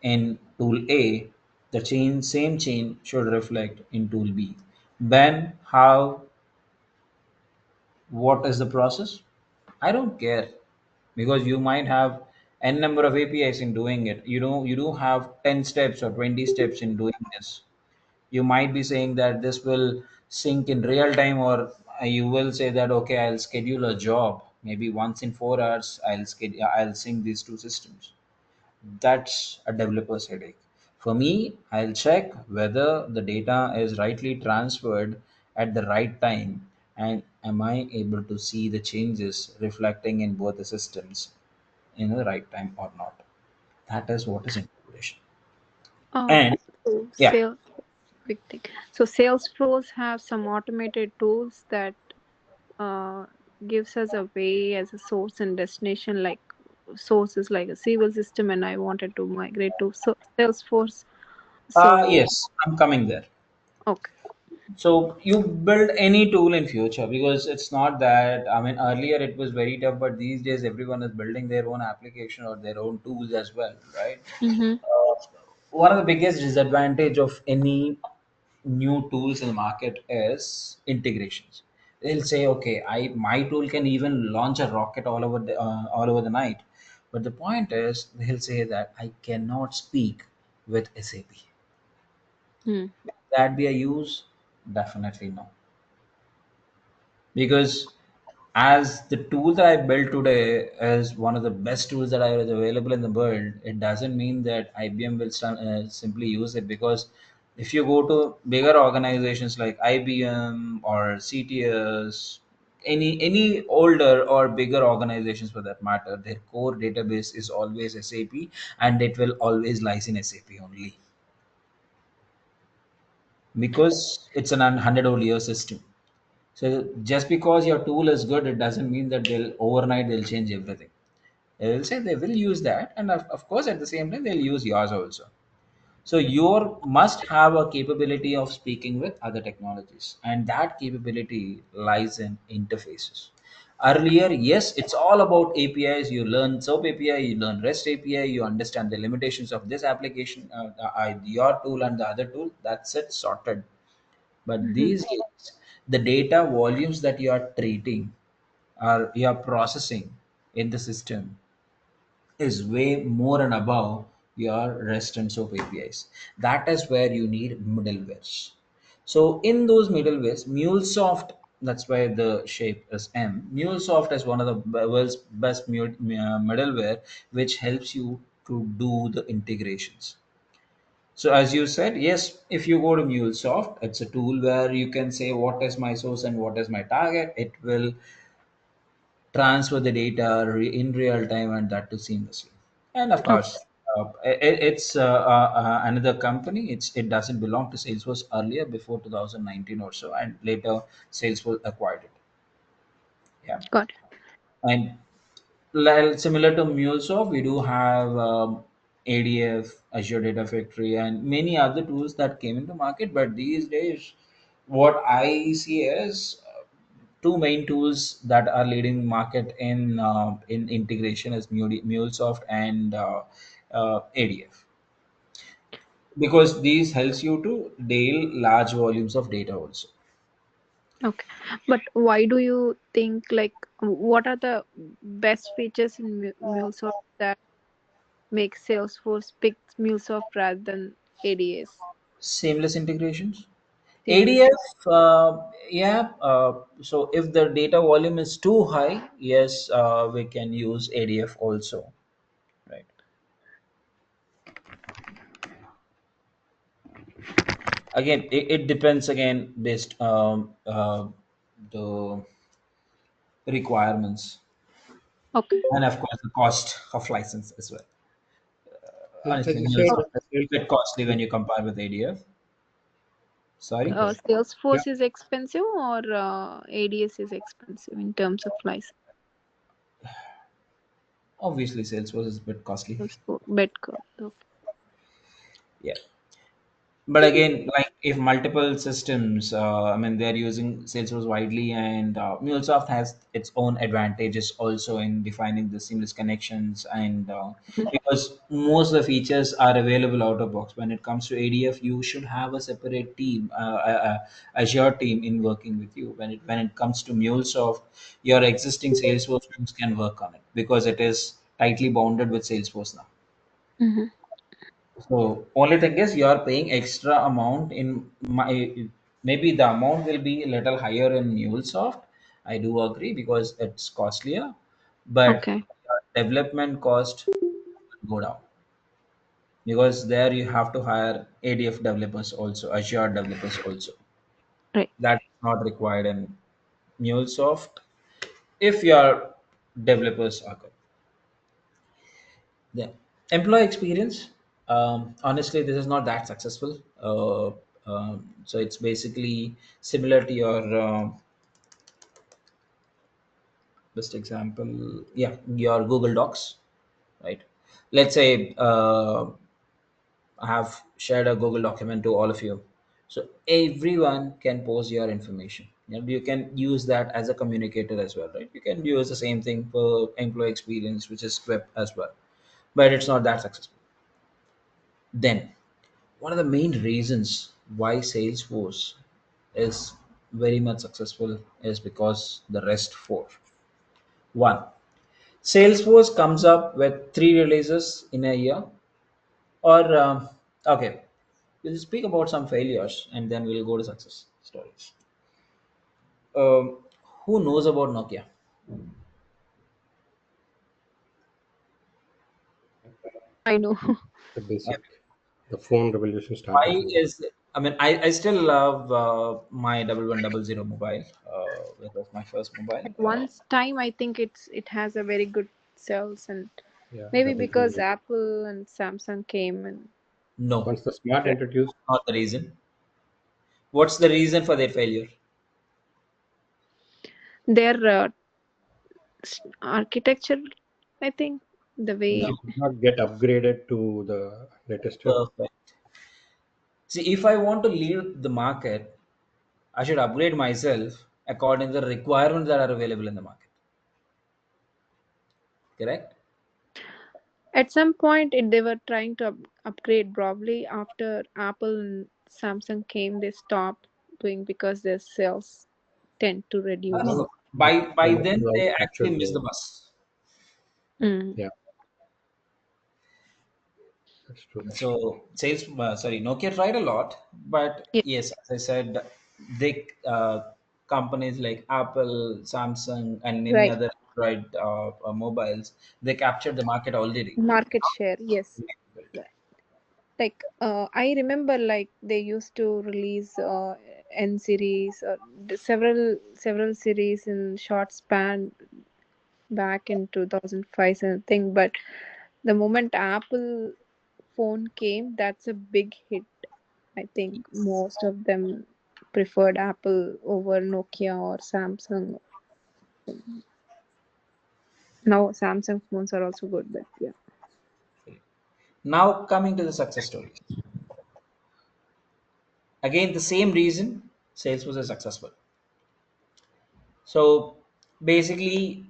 in tool A, the same chain should reflect in tool B. Then how, what is the process? I don't care because you might have n number of APIs in doing it. You do have 10 steps or 20 steps in doing this. You might be saying that this will sync in real time, or you will say that okay, I'll schedule a job maybe once in 4 hours. I'll sync these two systems. That's a developer's headache. For me, I'll check whether the data is rightly transferred at the right time and am I able to see the changes reflecting in both the systems in the right time or not. That is what is integration. Uh, And so yeah, sales big thing. So Salesforce have some automated tools that uh, gives us a way as a source and destination. Like source is like a civil system, and I wanted to migrate to Salesforce. So yes, I'm coming there. okay. So you build any tool in future because it's not that, I mean, earlier it was very tough, but these days everyone is building their own application or their own tools as well, right? Mm-hmm. One of the biggest disadvantage of any new tools in the market is integrations. They'll say, okay, I my tool can even launch a rocket all over the night, but the point is they'll say that I cannot speak with SAP. Mm. That be a use? Definitely no, because as the tool that I built today is one of the best tools that are available in the world, it doesn't mean that IBM will simply use it. Because if you go to bigger organizations like IBM or CTS, any older or bigger organizations for that matter, their core database is always SAP, and it will always lies in SAP only because it's an 100-year system. So just because your tool is good, it doesn't mean that they'll change everything. They will say they will use that, and of course at the same time they'll use yours also. So your must have a capability of speaking with other technologies, and that capability lies in interfaces. Earlier, yes, it's all about APIs. You learn SOAP API, you learn REST API, you understand the limitations of this application, your tool and the other tool. That's it, sorted. But Mm-hmm. these days, the data volumes that you are treating or you are processing in the system is way more and above your REST and SOAP APIs. That is where you need middlewares. So in those middlewares, MuleSoft, that's why the shape is M. MuleSoft is one of the world's best middleware, which helps you to do the integrations. So as you said, yes, if you go to MuleSoft, it's a tool where you can say what is my source and what is my target. It will transfer the data in real time and that too seamlessly. And of Okay. course, it's another company. It doesn't belong to Salesforce earlier before 2019 or so, and later Salesforce acquired it. Yeah, Got it. and similar to MuleSoft, we do have ADF, Azure Data Factory, and many other tools that came into market. But these days, what I see is two main tools that are leading market in integration is MuleSoft and ADF, because these helps you to deal large volumes of data also. Okay. But why do you think, like, what are the best features in MuleSoft that make Salesforce pick MuleSoft rather than ADS? Seamless integrations. Seamless. ADF, yeah. So if the data volume is too high, yes, we can use ADF also, right? Again, it depends again based the requirements, Okay. and of course the cost of license as well. And as Honestly, you said, MuleSoft Okay. is a bit costly when you compare with ADF. Sorry. yeah, yeah, Salesforce is expensive or ADS is expensive in terms of license? Obviously, Salesforce is a bit costly. Salesforce, Bedcode. Okay. Yeah. But again, like if multiple systems, I mean, they're using Salesforce widely, and MuleSoft has its own advantages also in defining the seamless connections, and because most of the features are available out of box. When it comes to ADF, you should have a separate team, Azure team, in working with you. When it comes to MuleSoft, your existing Salesforce teams can work on it because it is tightly bounded with Salesforce now. Mm-hmm. So only thing is you are paying extra amount in my, maybe the amount will be a little higher in MuleSoft. I do agree because it's costlier, but Okay. development cost will go down because there you have to hire ADF developers also, Azure developers also. Right. That's not required in MuleSoft if your developers are good. Yeah. Employee experience. Honestly, this is not that successful. So it's basically similar to your best example. Yeah, your Google Docs, right? Let's say I have shared a Google document to all of you. So everyone can post your information. You can use that as a communicator as well, right? You can use the same thing for employee experience, which is script as well, but it's not that successful. Then one of the main reasons why Salesforce is very much successful is because the rest four. One, Salesforce comes up with three releases in a year, or okay, we'll speak about some failures and then we'll go to success stories. Um, who knows about Nokia? I know. the basic, the phone revolution Why started with. is I mean I still love my 1100 mobile. It was my first mobile. At once time, I think it has a very good sales, and Yeah, maybe double because zero. Apple and Samsung came and No, Once the smart introduced, not the reason. What's the reason for their failure? their architecture, I think the No, way. they did not get upgraded to the latest step. perfect. See, if I want to lead the market, I should upgrade myself according to the requirements that are available in the market. Correct? At some point, they were trying to upgrade. Probably after Apple and Samsung came, they stopped doing because their sales tend to No, no, reduce. no. By then Mobile they actually captured missed the the. bus. Mm. Yeah, that's true. So sorry, Nokia tried a lot, but Yeah, yes, as I said, they companies like Apple, Samsung, and any right. other Android mobiles, they captured the market already. Market share, yes. Like I remember, like they used to release N series or several series in short span back in 2005 something. But the moment Apple phone came, that's a big hit. I think most of them preferred Apple over Nokia or Samsung. Now Samsung phones are also good, but yeah. Now coming to the success stories. Again, the same reason Salesforce is successful. So basically,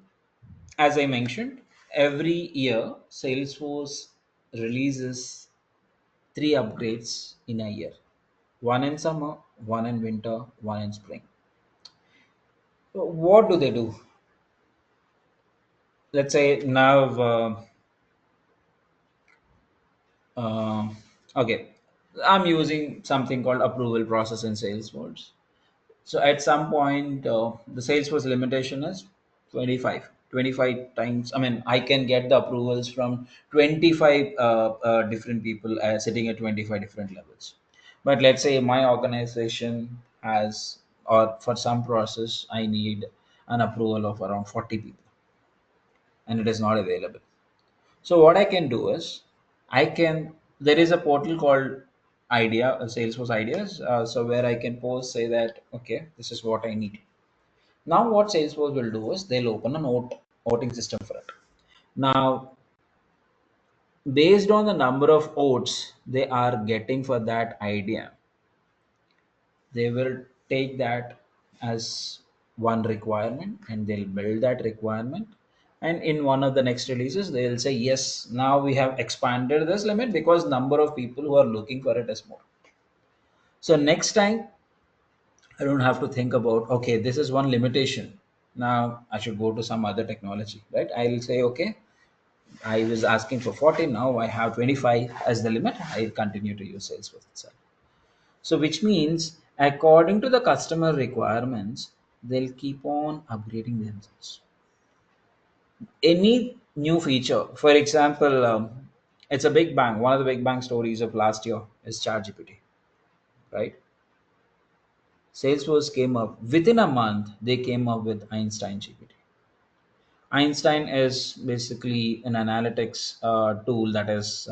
as I mentioned, every year Salesforce releases three upgrades in a year. One in summer, one in winter, one in spring. So what do they do? Let's say now Uh, okay, I'm using something called approval process in Salesforce. So at some point, the Salesforce limitation is 25. 25 times. I mean, I can get the approvals from 25 different people sitting at 25 different levels. But let's say my organization has, or for some process, I need an approval of around 40 people and it is not available. So what I can do is, there is a portal called Idea, Salesforce Ideas, so where I can post say that okay, this is what I need. Now what Salesforce will do is they'll open a voting system for it. Now based on the number of votes they are getting for that idea, they will take that as one requirement and they'll build that requirement, and in one of the next releases they'll say yes, now we have expanded this limit because number of people who are looking for it is more. So next time I don't have to think about okay, this is one limitation, now I should go to some other technology, right? I'll say okay, I was asking for 40, now I have 25 as the limit, I'll continue to use Salesforce itself. So, which means according to the customer requirements, they'll keep on upgrading themselves. Any new feature, for example, it's a big bang. One of the big bang stories of last year is ChatGPT, right? Salesforce came up within a month. They came up with Einstein GPT. Einstein is basically an analytics tool that is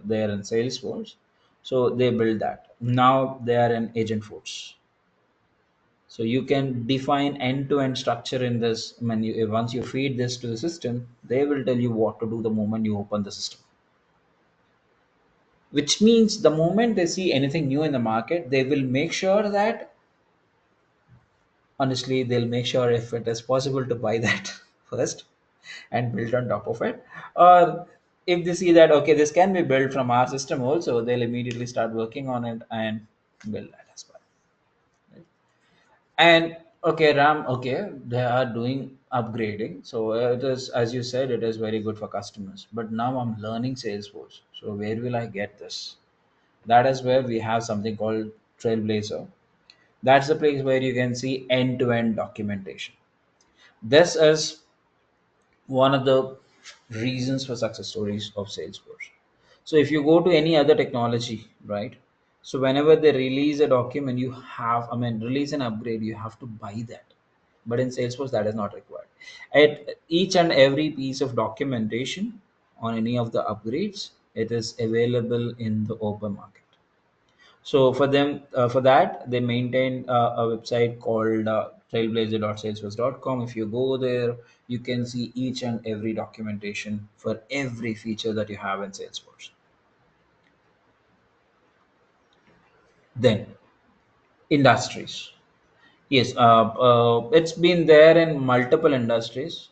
there in Salesforce. So they build that. Now they are in Agent Force. So you can define end-to-end structure in this. When once you feed this to the system, they will tell you what to do the moment you open the system. Which means the moment they see anything new in the market, they will make sure that honestly they'll make sure if it is possible to buy that first and build on top of it, or if they see that okay this can be built from our system also, they'll immediately start working on it and build that as well. And okay, RAM, okay, they are doing upgrading. So it is, as you said, it is very good for customers. But now I'm learning Salesforce. So where will I get this? That is where we have something called Trailblazer. That's the place where you can see end-to-end documentation. This is one of the reasons for success stories of Salesforce. So if you go to any other technology, right? So whenever they release a document, you have, I mean, release an upgrade, you have to buy that. But in Salesforce, that is not required. At each and every piece of documentation on any of the upgrades, it is available in the open market. So for them, for that, they maintain a website called trailblazer.salesforce.com. If you go there, you can see each and every documentation for every feature that you have in Salesforce. Then industries. Yes, it's been there in multiple industries.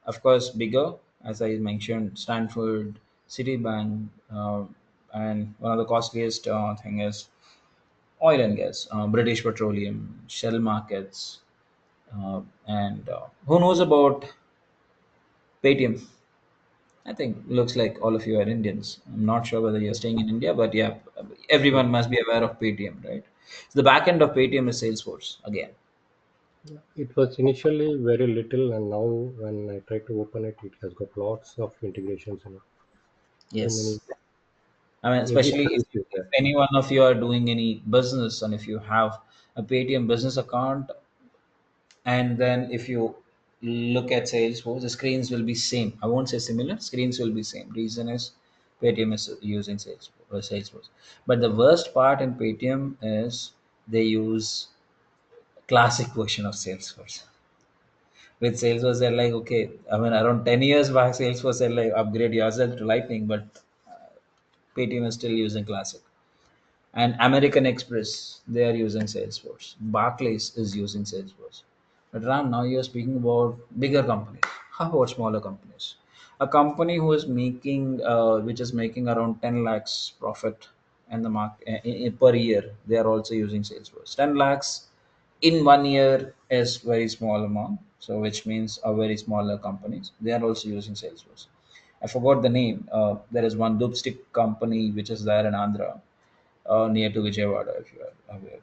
Of course, bigger, as I mentioned, Stanford, Citibank, and one of the costliest thing is oil and gas, British Petroleum, Shell markets, and who knows about Paytm? I think looks like all of you are Indians. I'm not sure whether you're staying in India, but yeah, Yeah. everyone must be aware of Paytm, right? So the back end of Paytm is Salesforce again. Yeah. It was initially very little, and now when I try to open it, it has got lots of integrations in it. So many, Yes, I mean, every especially service if is there. any one of you are doing any business and if you have a Paytm business account, and then if you look at Salesforce, the screens will be same. I won't say similar, screens will be same. Reason is Paytm is using Salesforce. But the worst part in Paytm is they use classic version of Salesforce. With Salesforce, they're like, okay, I mean, around 10 years back, Salesforce said, like, upgrade yourself to Lightning, but Paytm is still using classic. And American Express, they are using Salesforce. Barclays is using Salesforce. But Ram, now you're speaking about bigger companies. How about smaller companies? A company who is making, which is making around 10 lakhs profit in the market per year, they are also using Salesforce. 10 lakhs in 1 year is very small amount. So which means a very smaller companies, they are also using Salesforce. I forgot the name. There is one doopstick company which is there in Andhra, near to Vijayawada, if you are aware.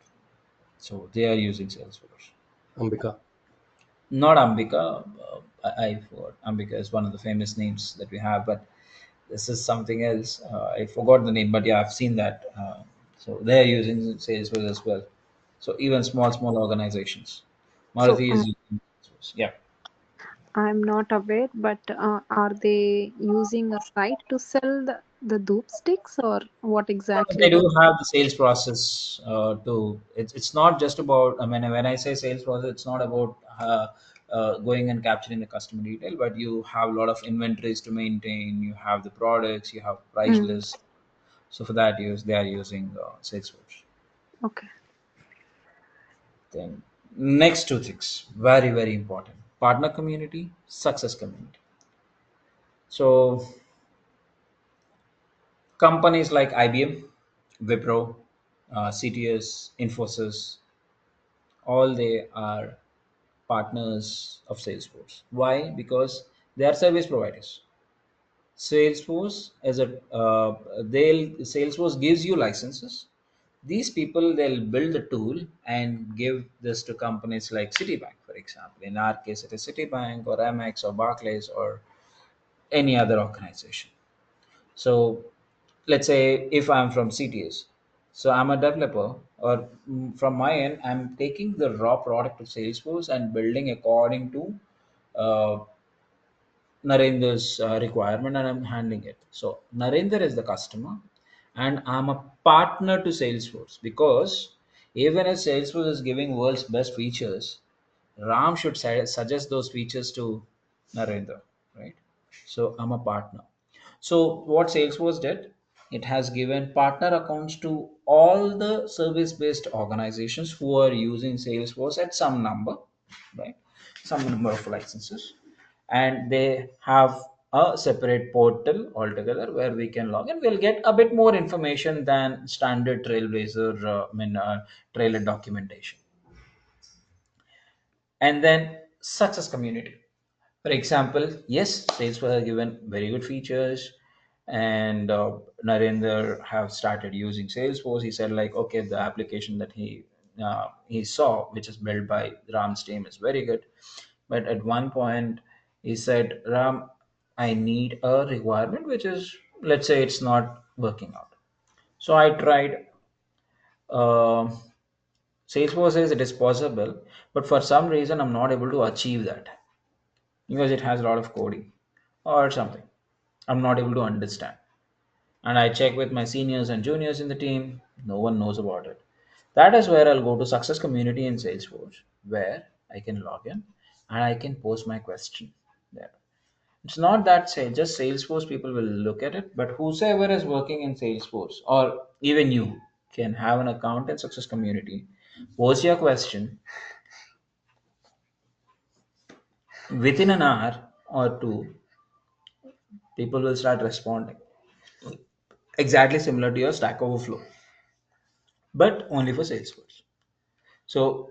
So they are using Salesforce. Ambika. Not Ambika. I forgot. Ambika is one of the famous names that we have, but this is something else. I forgot the name, but yeah, I've seen that. So they are using Salesforce as well. So even small organizations, So Maruti is using Salesforce. Yeah. I'm not aware, but are they using a site to sell the dupe sticks, or what exactly They do the? have the sales process to it's not just about, I mean, when I say sales process, it's not about going and capturing the customer detail, but you have a lot of inventories to maintain, you have the products, you have price Mm, lists. So for that use they are using Salesforce. okay. Then next two things, very important: partner community, success community. So companies like IBM, Wipro, CTS, Infosys, all they are partners of Salesforce. Why? Because they are service providers. Salesforce as a they'll Salesforce gives you licenses. These people they'll build the tool and give this to companies like Citibank, for example. In our case, it is Citibank or Amex or Barclays or any other organization. So let's say if I'm from CTS, so I'm a developer, or from my end, I'm taking the raw product of Salesforce and building according to uh, Narendra's requirement, and I'm handling it. So Narendra is the customer, and I'm a partner to Salesforce, because even if Salesforce is giving world's best features, Ram should suggest those features to Narendra, right? So I'm a partner. So what Salesforce did, it has given partner accounts to all the service-based organizations who are using Salesforce at some number, right? Some number of licenses, and they have a separate portal altogether where we can log in. We'll get a bit more information than standard Trailblazer, trailer documentation. And then success community. For example, yes, Salesforce has given very good features, and Narendra have started using Salesforce. He said like, okay, the application that he saw, which is built by Ram's team, is very good. But at one point, he said, Ram, I need a requirement which is, let's say, it's not working out. So I tried. Uh, Salesforce says it is possible, but for some reason, I'm not able to achieve that because it has a lot of coding or something. I'm not able to understand. And I check with my seniors and juniors in the team, no one knows about it. That is where I'll go to Success Community in Salesforce, where I can log in and I can post my question there. It's not that say just Salesforce people will look at it, but whosoever is working in Salesforce or even you can have an account in Success Community, post your question within an hour or two, people will start responding. Exactly similar to your Stack Overflow, but only for Salesforce. So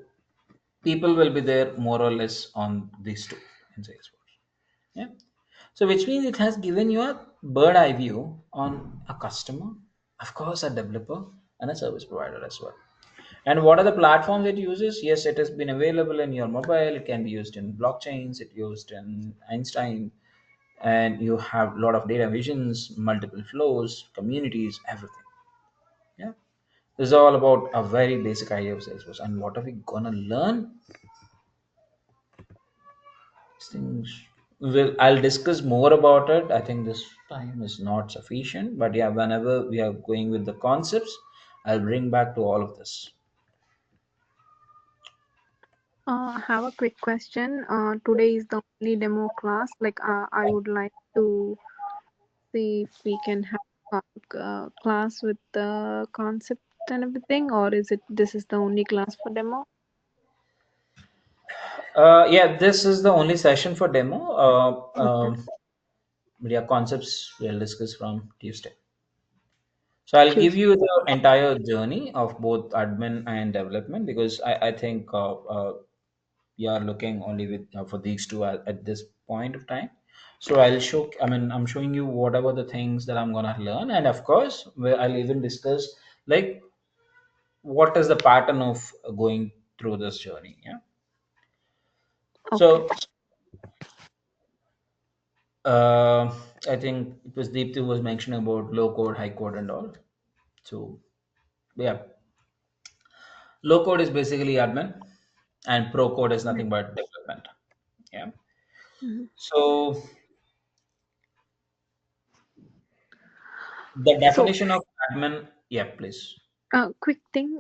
people will be there more or less on these two in Salesforce. Yeah. So which means it has given you a bird eye view on a customer, of course, a developer, and a service provider as well. And what are the platforms it uses? Yes, it has been available in your mobile. It can be used in blockchains. It used in Einstein, and you have a lot of data visions, multiple flows, communities, everything. Yeah. This is all about a very basic idea of Salesforce. And what are we gonna learn? Things. Well, I'll discuss more about it. I think this time is not sufficient, but yeah, whenever we are going with the concepts, I'll bring back to all of this. Have a quick question. Today is the only demo class. Like, I would like to see if we can have a class with the concept and everything, or is it this is the only class for demo? Yeah, this is the only session for demo. Okay. But yeah, concepts we'll discuss from Tuesday. So I'll give Tuesday. you the entire journey of both admin and development, because I think we are looking only with for these two at this point of time. So I'll show, I mean, I'm showing you whatever the things that I'm gonna learn, and of course I'll even discuss like what is the pattern of going through this journey. Yeah. Okay. So I think it was Deepthi was mentioning about low code, high code, and all. So yeah, low code is basically admin, and pro code is nothing but development. Yeah. Mhm. So the So, definition of admin, yeah, please. quick thing.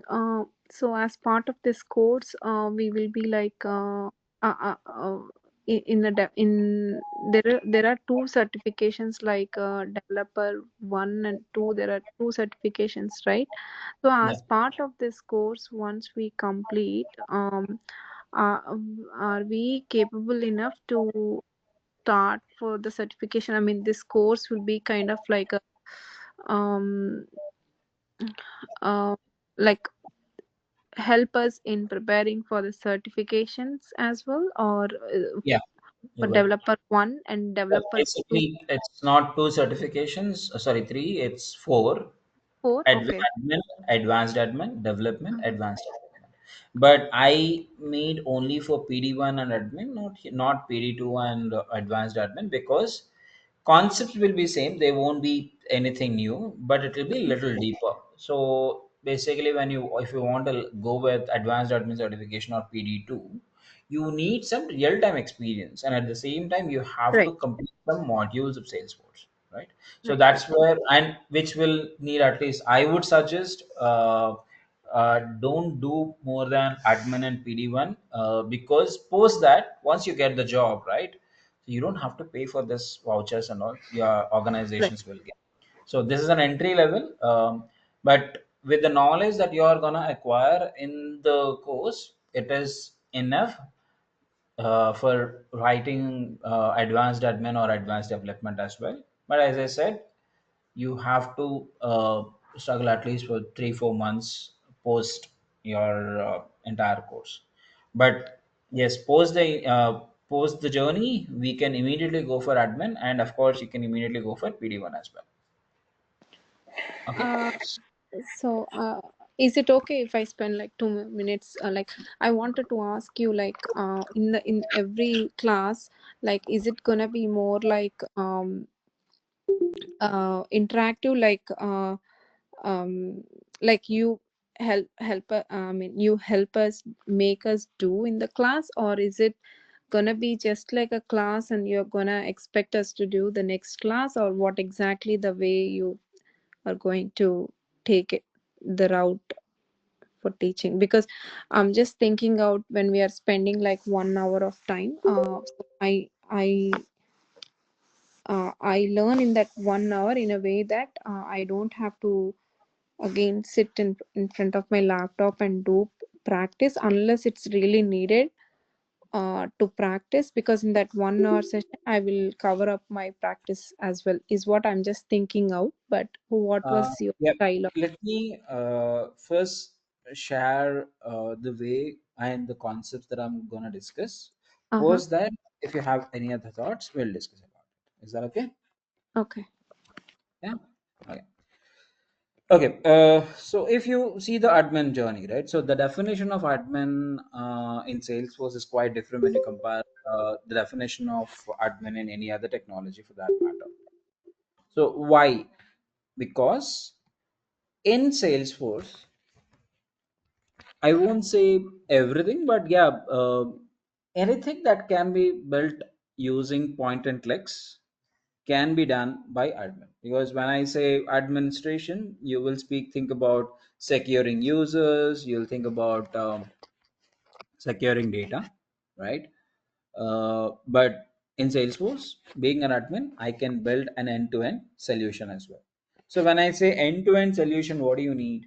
So as part of this course, we will be like uh, uh, uh, in the there are two certifications like developer one and two. There are two certifications, right? So Yeah. as part of this course, once we complete, are we capable enough to start for the certification? I mean, this course will be kind of like a um uh, like help us in preparing for the certifications as well, or Yeah, for you will. developer one and developer It's two, three. It's not two certifications. Sorry, three. It's four. four? Okay. Admin, advanced admin, development, Mhm. advanced development. But I made only for PD1 and admin, not PD2 and advanced admin, because concepts will be same. They won't be anything new, but it will be little deeper. So basically, when you if you want to go with advanced admin certification or PD2, you need some real time experience, and at the same time, you have to Right, complete some modules of Salesforce, right? So right, that's where, and which will need, at least I would suggest, don't do more than admin and PD1, because post that, once you get the job, right, so you don't have to pay for this vouchers and all your right. organizations will get. So this is an entry level, but with the knowledge that you are gonna acquire in the course, it is enough for writing advanced admin or advanced development as well. But as I said, you have to struggle at least for 3 4 months post your entire course. But yes, post the journey, we can immediately go for admin, and of course you can immediately go for PD1 as well. Okay. uh so is it okay if I spend like 2 minutes, like I wanted to ask you, like in every class, like is it gonna be more like interactive, like you I mean, you help us make us do in the class, or is it gonna be just like a class and you're gonna expect us to do the next class, or what exactly the way you are going to take it, the route for teaching? Because I'm just thinking out, when we are spending like 1 hour of time, so I learn in that 1 hour in a way that I don't have to again sit in front of my laptop and do practice unless it's really needed to practice, because in that 1 hour session I will cover up my practice as well, is what I'm just thinking out. But what was your Yep. style of? Let me first share the way and the concepts that I'm gonna discuss. Uh-huh. Post that, if you have any other thoughts, we'll discuss about it. Is that okay? Okay. Yeah. Okay. Okay. So if you see the admin journey, right? So the definition of admin in Salesforce is quite different when you compare the definition of admin in any other technology for that matter. So why? Because in Salesforce, I won't say everything, but yeah, anything that can be built using point and clicks can be done by admin. Because when I say administration, you will think about securing users, you'll think about securing data, right? But in Salesforce, being an admin, I can build an end-to-end solution as well. So when I say end-to-end solution, what do you need?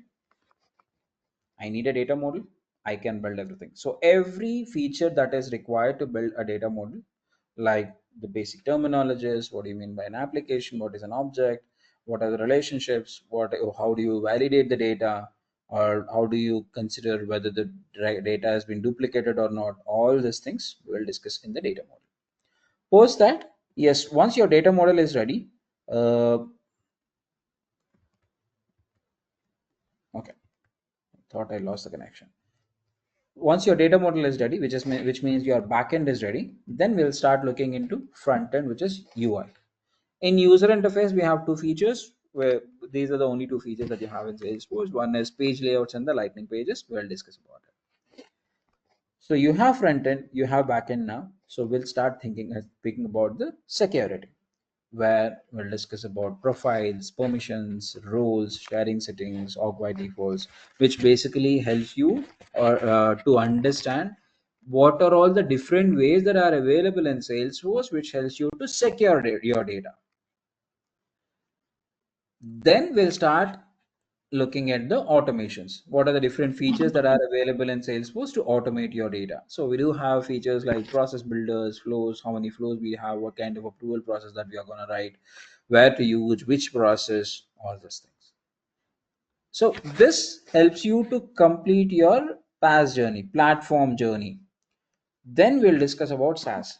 I need a data model. I can build everything. So every feature that is required to build a data model, like the basic terminologies, what do you mean by an application, what is an object, what are the relationships, how do you validate the data, or how do you consider whether the data has been duplicated or not, all these things we will discuss in the data model. Post that, Yes, once your data model is ready, uh, okay, thought I lost the connection. Once your data model is ready, which means your backend is ready, then we'll start looking into front end, which is UI. In user interface, we have two features where these are the only two features that you have in Salesforce. One is page layouts and the lightning pages. We'll discuss about it. So you have front end, you have back end now. So we'll start thinking and speaking about the security, where we'll discuss about profiles, permissions, roles, sharing settings, org by defaults, which basically helps you or to understand what are all the different ways that are available in Salesforce, which helps you to secure your data. Then we'll start looking at the automations. What are the different features that are available in Salesforce to automate your data? So we do have features like process builders, flows, how many flows we have, what kind of approval process that we are going to write, where to use, which process, all those things. So this helps you to complete your PaaS journey, platform journey. Then we'll discuss about SaaS,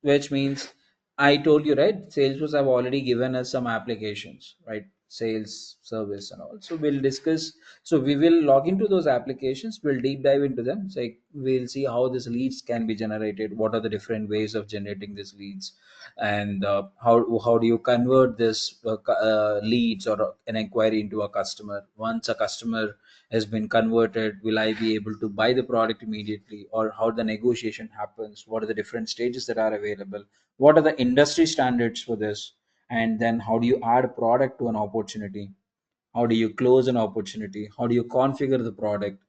which means I told you, right? Salesforce have already given us some applications, right? Sales, service, and all. So we'll discuss. So we will log into those applications. We'll deep dive into them. So we'll see how these leads can be generated. What are the different ways of generating these leads, and how do you convert this leads or an inquiry into a customer? Once a customer has been converted, will I be able to buy the product immediately, or how the negotiation happens? What are the different stages that are available? What are the industry standards for this? And then how do you add a product to an opportunity? How do you close an opportunity? How do you configure the product?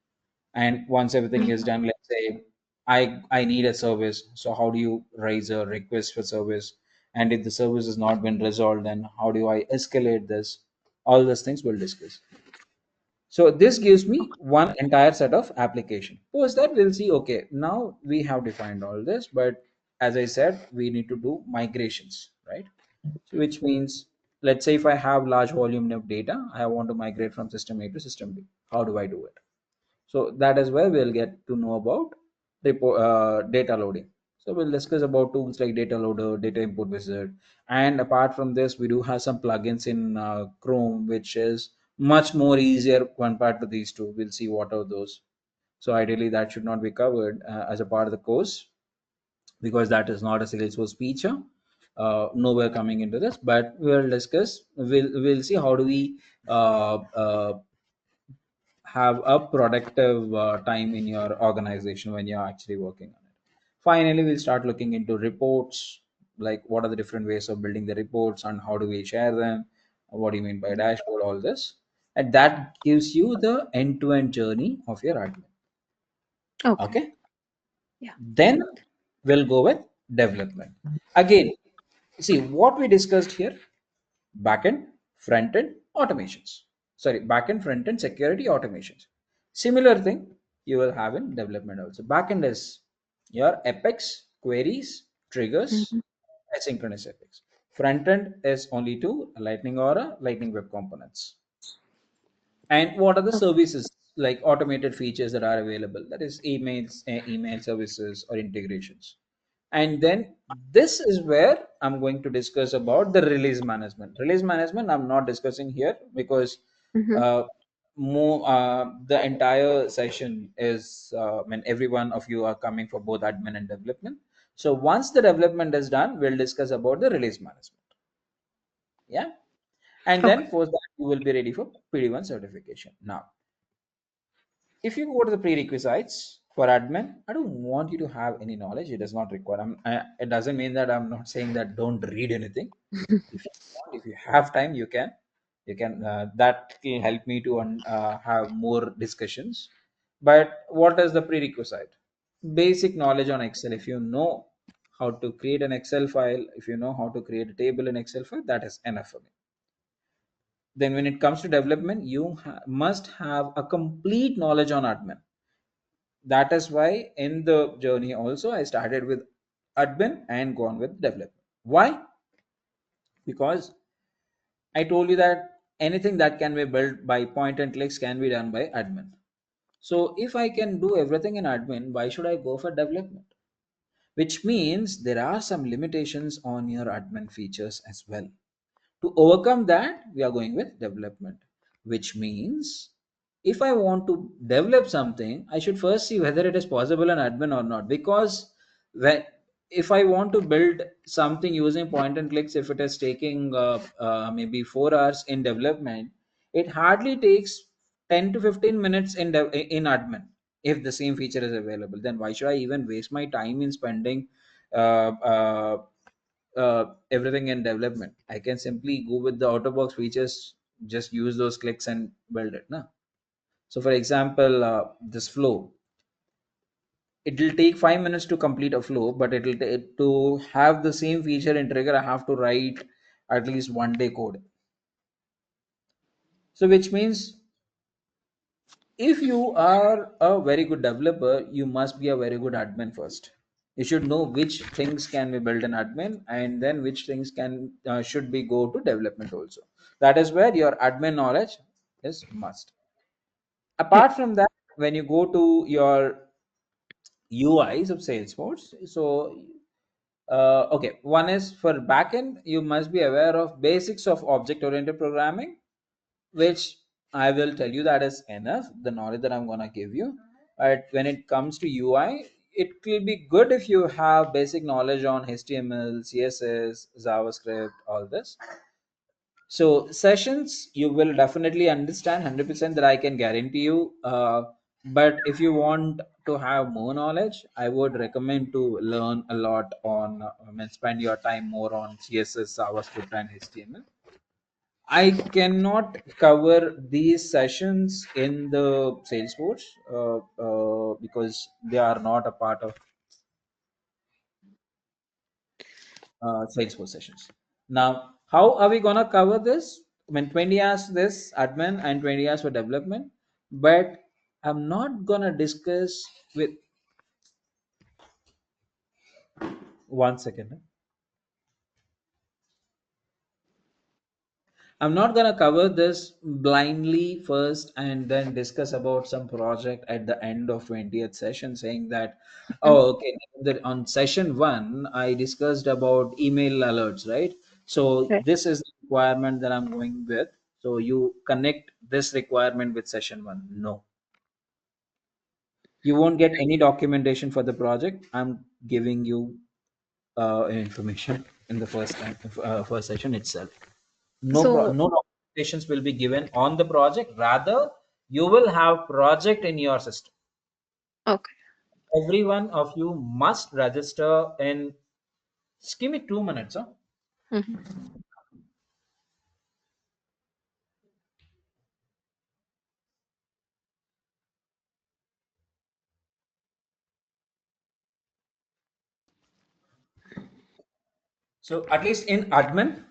And once everything is done, let's say I need a service, so how do you raise a request for service? And if the service has not been resolved, then how do I escalate this? All those things we'll discuss. So this gives me one entire set of application. Post that we'll see, okay, now we have defined all this, but as I said, we need to do migrations, right? So which means, let's say if I have large volume of data, I want to migrate from system A to system B. How do I do it? So that is where we'll get to know about data loading. So we'll discuss about tools like data loader, data import wizard, and apart from this, we do have some plugins in Chrome, which is much more easier compared to these two. We'll see what are those. So ideally, that should not be covered as a part of the course because that is not a Salesforce feature. Nowhere coming into this, but we'll discuss. We'll see how do we have a productive time in your organization when you're actually working on it. Finally, we'll start looking into reports, like what are the different ways of building the reports and how do we share them, what do you mean by dashboard, all this. And that gives you the end-to-end journey of your admin. Okay. Okay. Yeah. Then we'll go with development. Again, see what we discussed here: backend, front end, automations. Sorry, backend, front end, security, automations. Similar thing you will have in development also. Backend is your Apex, queries, triggers, Mhm. asynchronous Apex. Front end is only two, Lightning Aura, Lightning Web Components. And what are the Okay. services like automated features that are available? That is emails, email services or integrations. And then this is where I'm going to discuss about the release management. Release management I'm not discussing here because Mhm. uh, the entire session is when every one of you are coming for both admin and development. So once the development is done, we'll discuss about the release management. Yeah. And Okay. then post that you will be ready for PD1 certification. Now, if you go to the prerequisites for admin, I don't want you to have any knowledge. It does not require. It doesn't mean that I'm not saying that don't read anything. If you want, if you have time, you can. You can. That will help me to have more discussions. But what is the prerequisite? Basic knowledge on Excel. If you know how to create an Excel file, if you know how to create a table in Excel file, that is enough for me. Then when it comes to development, you must have a complete knowledge on admin. That is why in the journey also I started with admin and gone with development. Why? Because I told you that anything that can be built by point and clicks can be done by admin. So if I can do everything in admin, why should I go for development? which means there are some limitations on your admin features as well. To overcome that, we are going with development, which means if I want to develop something, I should first see whether it is possible in admin or not. Because when if I want to build something using point and clicks, if it is taking maybe 4 hours in development, it hardly takes 10 to 15 minutes in admin. If the same feature is available, then why should I even waste my time in spending uh, uh, everything in development? I can simply go with the out of box features, just use those clicks and build it. Na? So, for example, this flow, it will take 5 minutes to complete a flow, but it will to have the same feature in trigger. I have to write at least 1 day code. So, which means if you are a very good developer, you must be a very good admin first. You should know which things can be built in admin, and then which things can should be go to development also. That is where your admin knowledge is must. Yeah. Apart from that, when you go to your UIs of Salesforce, so okay, one is for backend, you must be aware of basics of object oriented programming, which I will tell you that is enough, the knowledge that I'm gonna give you. But when it comes to UI, it will be good if you have basic knowledge on HTML, CSS, JavaScript, all this. So sessions, you will definitely understand 100%, that I can guarantee you. But if you want to have more knowledge, I would recommend to learn a lot on, spend your time more on CSS, JavaScript, and HTML. I cannot cover these sessions in the Salesforce because they are not a part of Salesforce sessions. Now, how are we gonna cover this? I mean, 20 hours this admin and 20 hours for development, but I'm not gonna discuss with 1 second. I'm not gonna cover this blindly first and then discuss about some project at the end of 20th session, saying that, Mm. oh, okay, on session one, I discussed about email alerts, right? So Right. this is the requirement that I'm going with. So you connect this requirement with session one. No, you won't get any documentation for the project. I'm giving you information in the first session itself. So, No documentations will be given on the project. Rather, you will have project in your system. okay. Every one of you must register in. Just give me 2 minutes. Huh? Mhm. So at least in admin,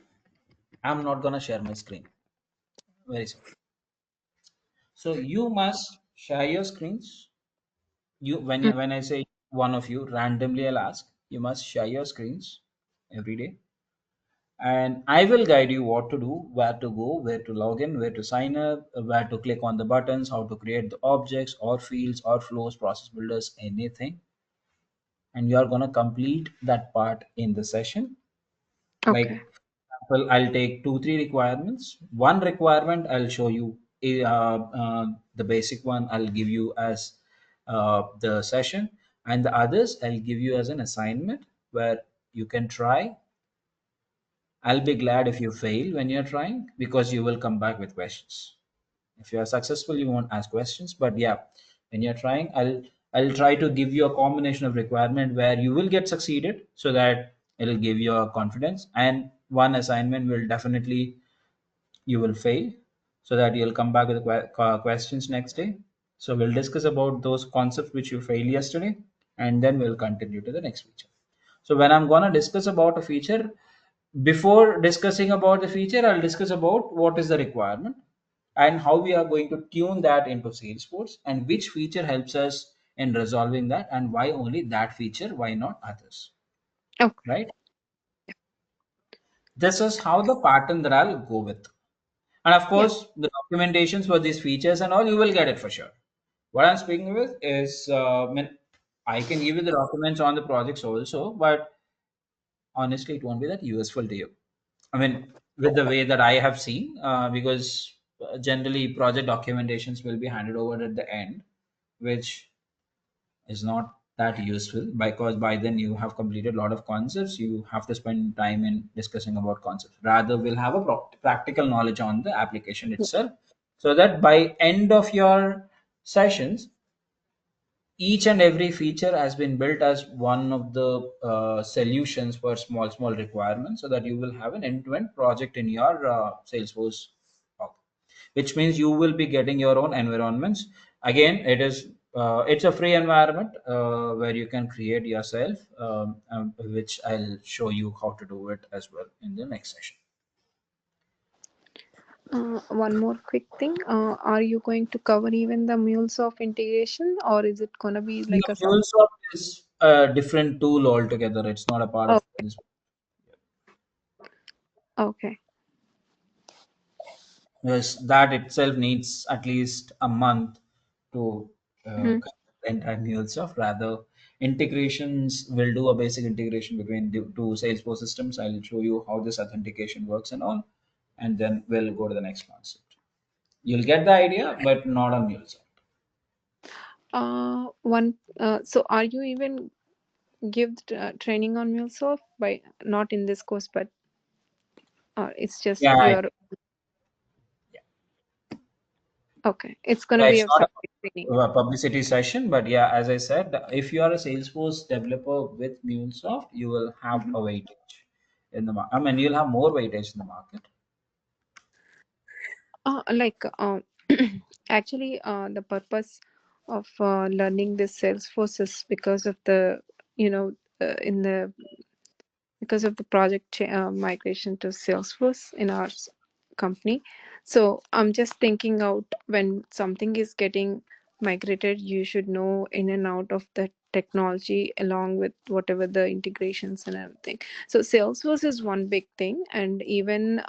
I'm not gonna share my screen. Very simple. So you must share your screens. You Mm. when I say one of you randomly, I'll ask. You must share your screens every day, and I will guide you what to do, where to go, where to log in, where to sign up, where to click on the buttons, how to create the objects or fields or flows, process builders, anything. And you are going to complete that part in the session. Okay. Like, for example, I'll take 2, 3 requirements. One requirement I'll show you, the basic one I'll give you as the session, and the others I'll give you as an assignment where you can try. I'll be glad if you fail when you're trying, because you will come back with questions. If you are successful, you won't ask questions. But yeah, when you're trying, I'll try to give you a combination of requirement where you will get succeeded, so that it'll give you a confidence. And one assignment will definitely you will fail, so that you'll come back with questions next day. So we'll discuss about those concepts which you failed yesterday, and then we'll continue to the next feature. So when I'm gonna discuss about a feature, before discussing about the feature, I'll discuss about what is the requirement and how we are going to tune that into Salesforce, and which feature helps us in resolving that, and why only that feature, why not others, Okay. right? This is how the pattern that I'll go with. And of Yeah. course, the documentations for these features and all, you will get it for sure. What I'm speaking with is, I can give you the documents on the projects also, but honestly, it won't be that useful to you. I mean, with the way that I have seen, because generally project documentations will be handed over at the end, which is not that useful because by then you have completed a lot of concepts. You have to spend time in discussing about concepts. Rather, we'll have a practical knowledge on the application itself, so that by end of your sessions, each and every feature has been built as one of the solutions for small requirements, so that you will have an end-to-end project in your salesforce org. Which means you will be getting your own environments. Again, it's a free environment where you can create yourself, which I'll show you how to do it as well in the next session. One more quick thing. Are you going to cover even the MuleSoft integration, or is it gonna be No, like a sub? MuleSoft is a different tool altogether. It's not a part Oh, of this. okay. Yes, that itself needs at least a month to Mhm. cover the entire MuleSoft. Rather, integrations will do a basic integration between the two Salesforce systems. I'll show you how this authentication works and all, and then we'll go to the next concept. You'll get the idea, but not on MuleSoft. One. So, are you even give training on MuleSoft by not in this course, but it's just Yeah, your okay. It's gonna yeah, be it's a not separate training. a publicity session, but yeah, as I said, if you are a Salesforce developer with MuleSoft, you will have Mhm. a weightage in the market. I mean, you'll have more weightage in the market. Like actually, the purpose of learning this Salesforce is because of the in the because of the project migration to Salesforce in our company. So I'm just thinking out when something is getting migrated, you should know in and out of the technology along with whatever the integrations and everything. So Salesforce is one big thing, and even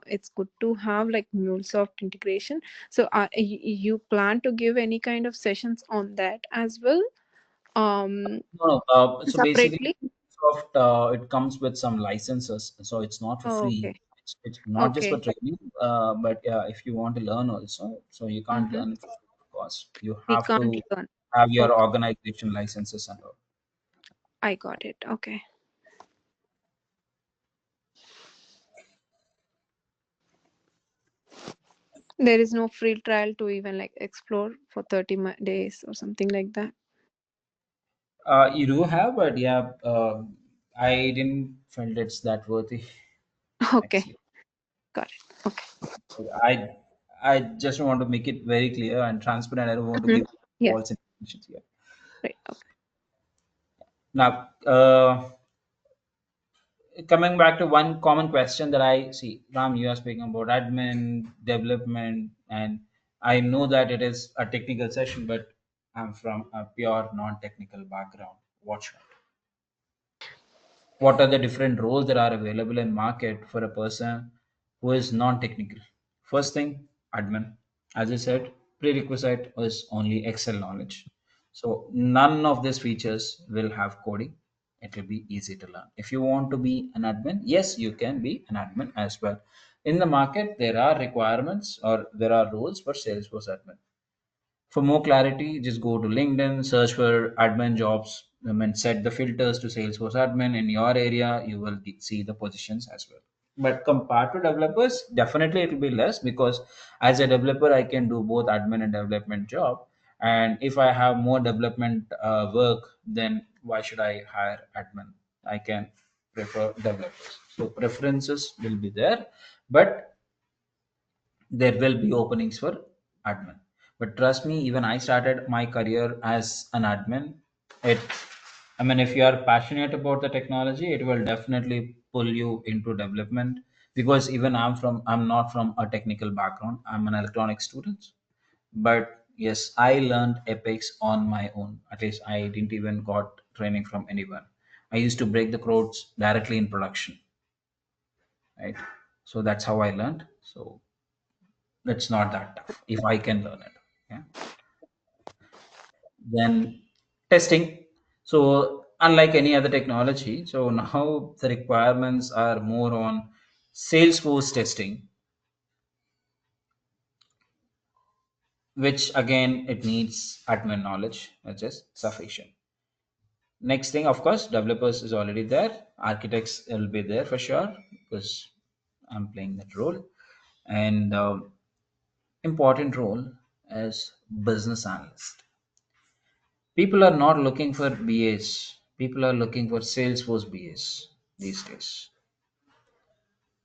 it's good to have like MuleSoft integration. So you plan to give any kind of sessions on that as well, No, no. So basically, separately? Microsoft, it comes with some licenses, so it's not for Oh, free. okay. It's not just for Okay. training, but if you want to learn also, so you can't Mm-hmm. learn it for free, of course. You We have can't to learn. have your Okay, organization licenses and all. I got it. Okay. There is no free trial to even like explore for 30 days or something like that. You do have, but yeah, I didn't feel it's that worthy Okay, actually. got it. Okay. So I just want to make it very clear and transparent. I don't want to Mhm. give Yeah, false information here. right. Okay. Now, coming back to one common question that I see, Ram, you are speaking about admin, development, and I know that it is a technical session, but I'm from a pure non-technical background. What are the different roles that are available in market for a person who is non-technical? First thing, admin. As I said, prerequisite is only Excel knowledge. So none of these features will have coding. It will be easy to learn. If you want to be an admin, yes, you can be an admin as well. In the market, there are requirements or there are roles for Salesforce admin. For more clarity, just go to LinkedIn, search for admin jobs, and set the filters to Salesforce admin in your area. You will see the positions as well. But compared to developers, definitely it will be less because as a developer, I can do both admin and development job. And if I have more development work, then why should I hire admin? I can prefer developers. So preferences will be there, but there will be openings for admin. But trust me, even I started my career as an admin. it I mean, if you are passionate about the technology, it will definitely pull you into development, because even I'm not from a technical background. I'm an electronics student, but yes, I learned epics on my own. At least I didn't even got training from anyone. I used to break the codes directly in production, right? So that's how I learned. So it's not that tough if I can learn it. Yeah. Then testing. So unlike any other technology, so now the requirements are more on salesforce testing, which again it needs admin knowledge, which is sufficient. Next thing, of course, developers is already there. Architects will be there for sure because I'm playing that role. And important role as business analyst. People are not looking for BAs. People are looking for Salesforce BAs these days.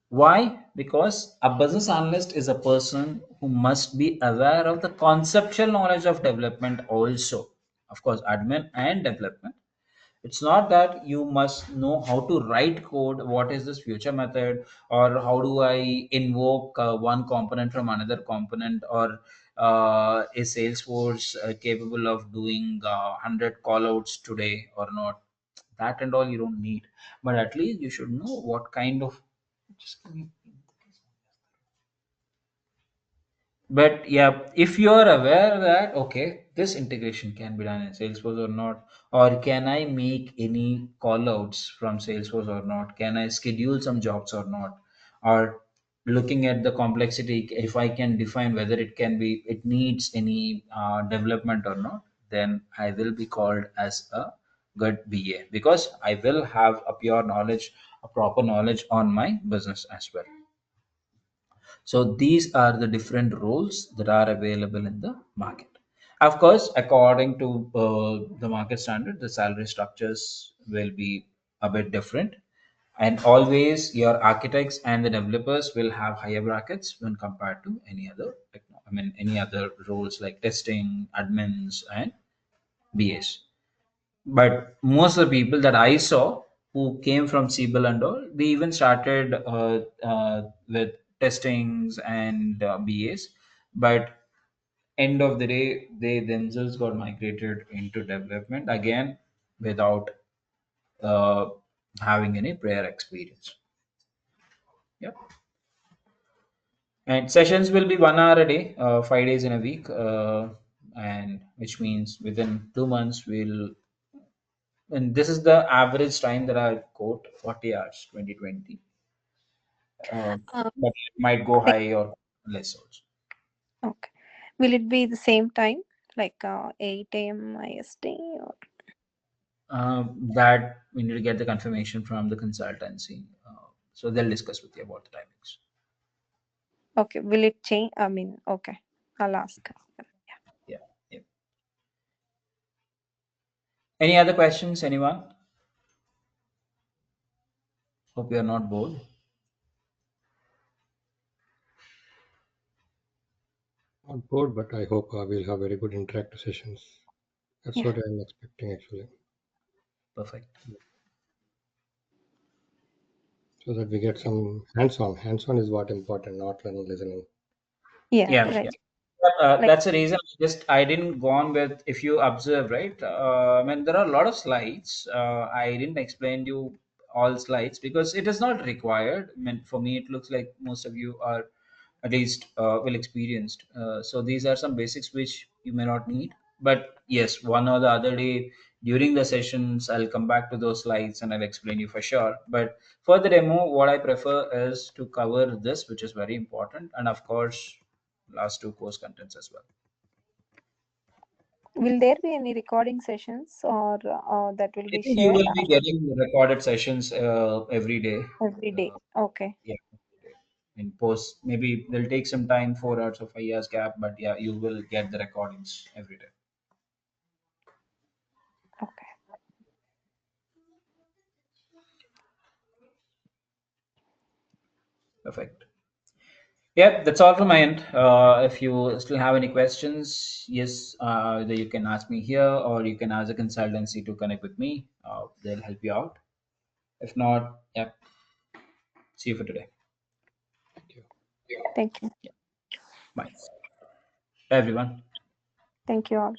Why? Because a business analyst is a person who must be aware of the conceptual knowledge of development also. Of course, admin and development. It's not that you must know how to write code, what is this future method, or how do I invoke one component from another component, or is Salesforce capable of doing 100 callouts today or not. That and all you don't need, but at least you should know what kind of. Just give me. But yeah, if you are aware that okay, this integration can be done in Salesforce or not, or can I make any callouts from Salesforce or not, can I schedule some jobs or not, or looking at the complexity, if I can define whether it can be, it needs any development or not, then I will be called as a good BA because I will have a pure knowledge, a proper knowledge on my business as well. So these are the different roles that are available in the market. Of course, according to the market standard, the salary structures will be a bit different. And always your architects and the developers will have higher brackets when compared to any other, any other roles like testing, admins, and BAs. But most of the people that I saw who came from Siebel and all, they even started with testings and BAs. But end of the day, they themselves got migrated into development again without uh, having any prior experience. Yep. And sessions will be 1 hour a day, 5 days in a week, and which means within 2 months we'll. And this is the average time that I quote 40 hours 2020, uh, Um, but it might go like, high or less also. okay. Will it be the same time, like 8 a.m. IST? Or That we need to get the confirmation from the consultancy, so they'll discuss with you about the timings. okay, will it change? I mean, okay, I'll ask. Yeah, yeah. Any other questions, anyone? Hope you are not bored. Not bored, but I hope we'll have very good interactive sessions. That's Yeah, what I'm expecting actually, Perfect. so that we get some hands-on. Hands-on is what important, not learning, listening. yeah, Yeah, right. yeah. Like, That's the reason I didn't go on with. If you observe, right? I mean, there are a lot of slides. I didn't explain you all slides because it is not required. I mean, for me, it looks like most of you are at least well experienced. So these are some basics which you may not need. But yes, one or the other day during the sessions, I'll come back to those slides and I'll explain you for sure. But for the demo, what I prefer is to cover this, which is very important, and of course last two course contents as well. will there be any recording sessions or that will I be think you shared will be getting recorded sessions every day. every day? Okay, Yeah, every day. In post, maybe they'll take some time, 4 hours or 5 years gap, but yeah, you will get the recordings every day. okay. Perfect. Yeah, that's all from my end. If you still have any questions, yes, either you can ask me here or you can ask a consultancy to connect with me. They'll help you out. If not, yeah, see you for today. Thank you. Thank you. Bye. Bye, everyone. Thank you all.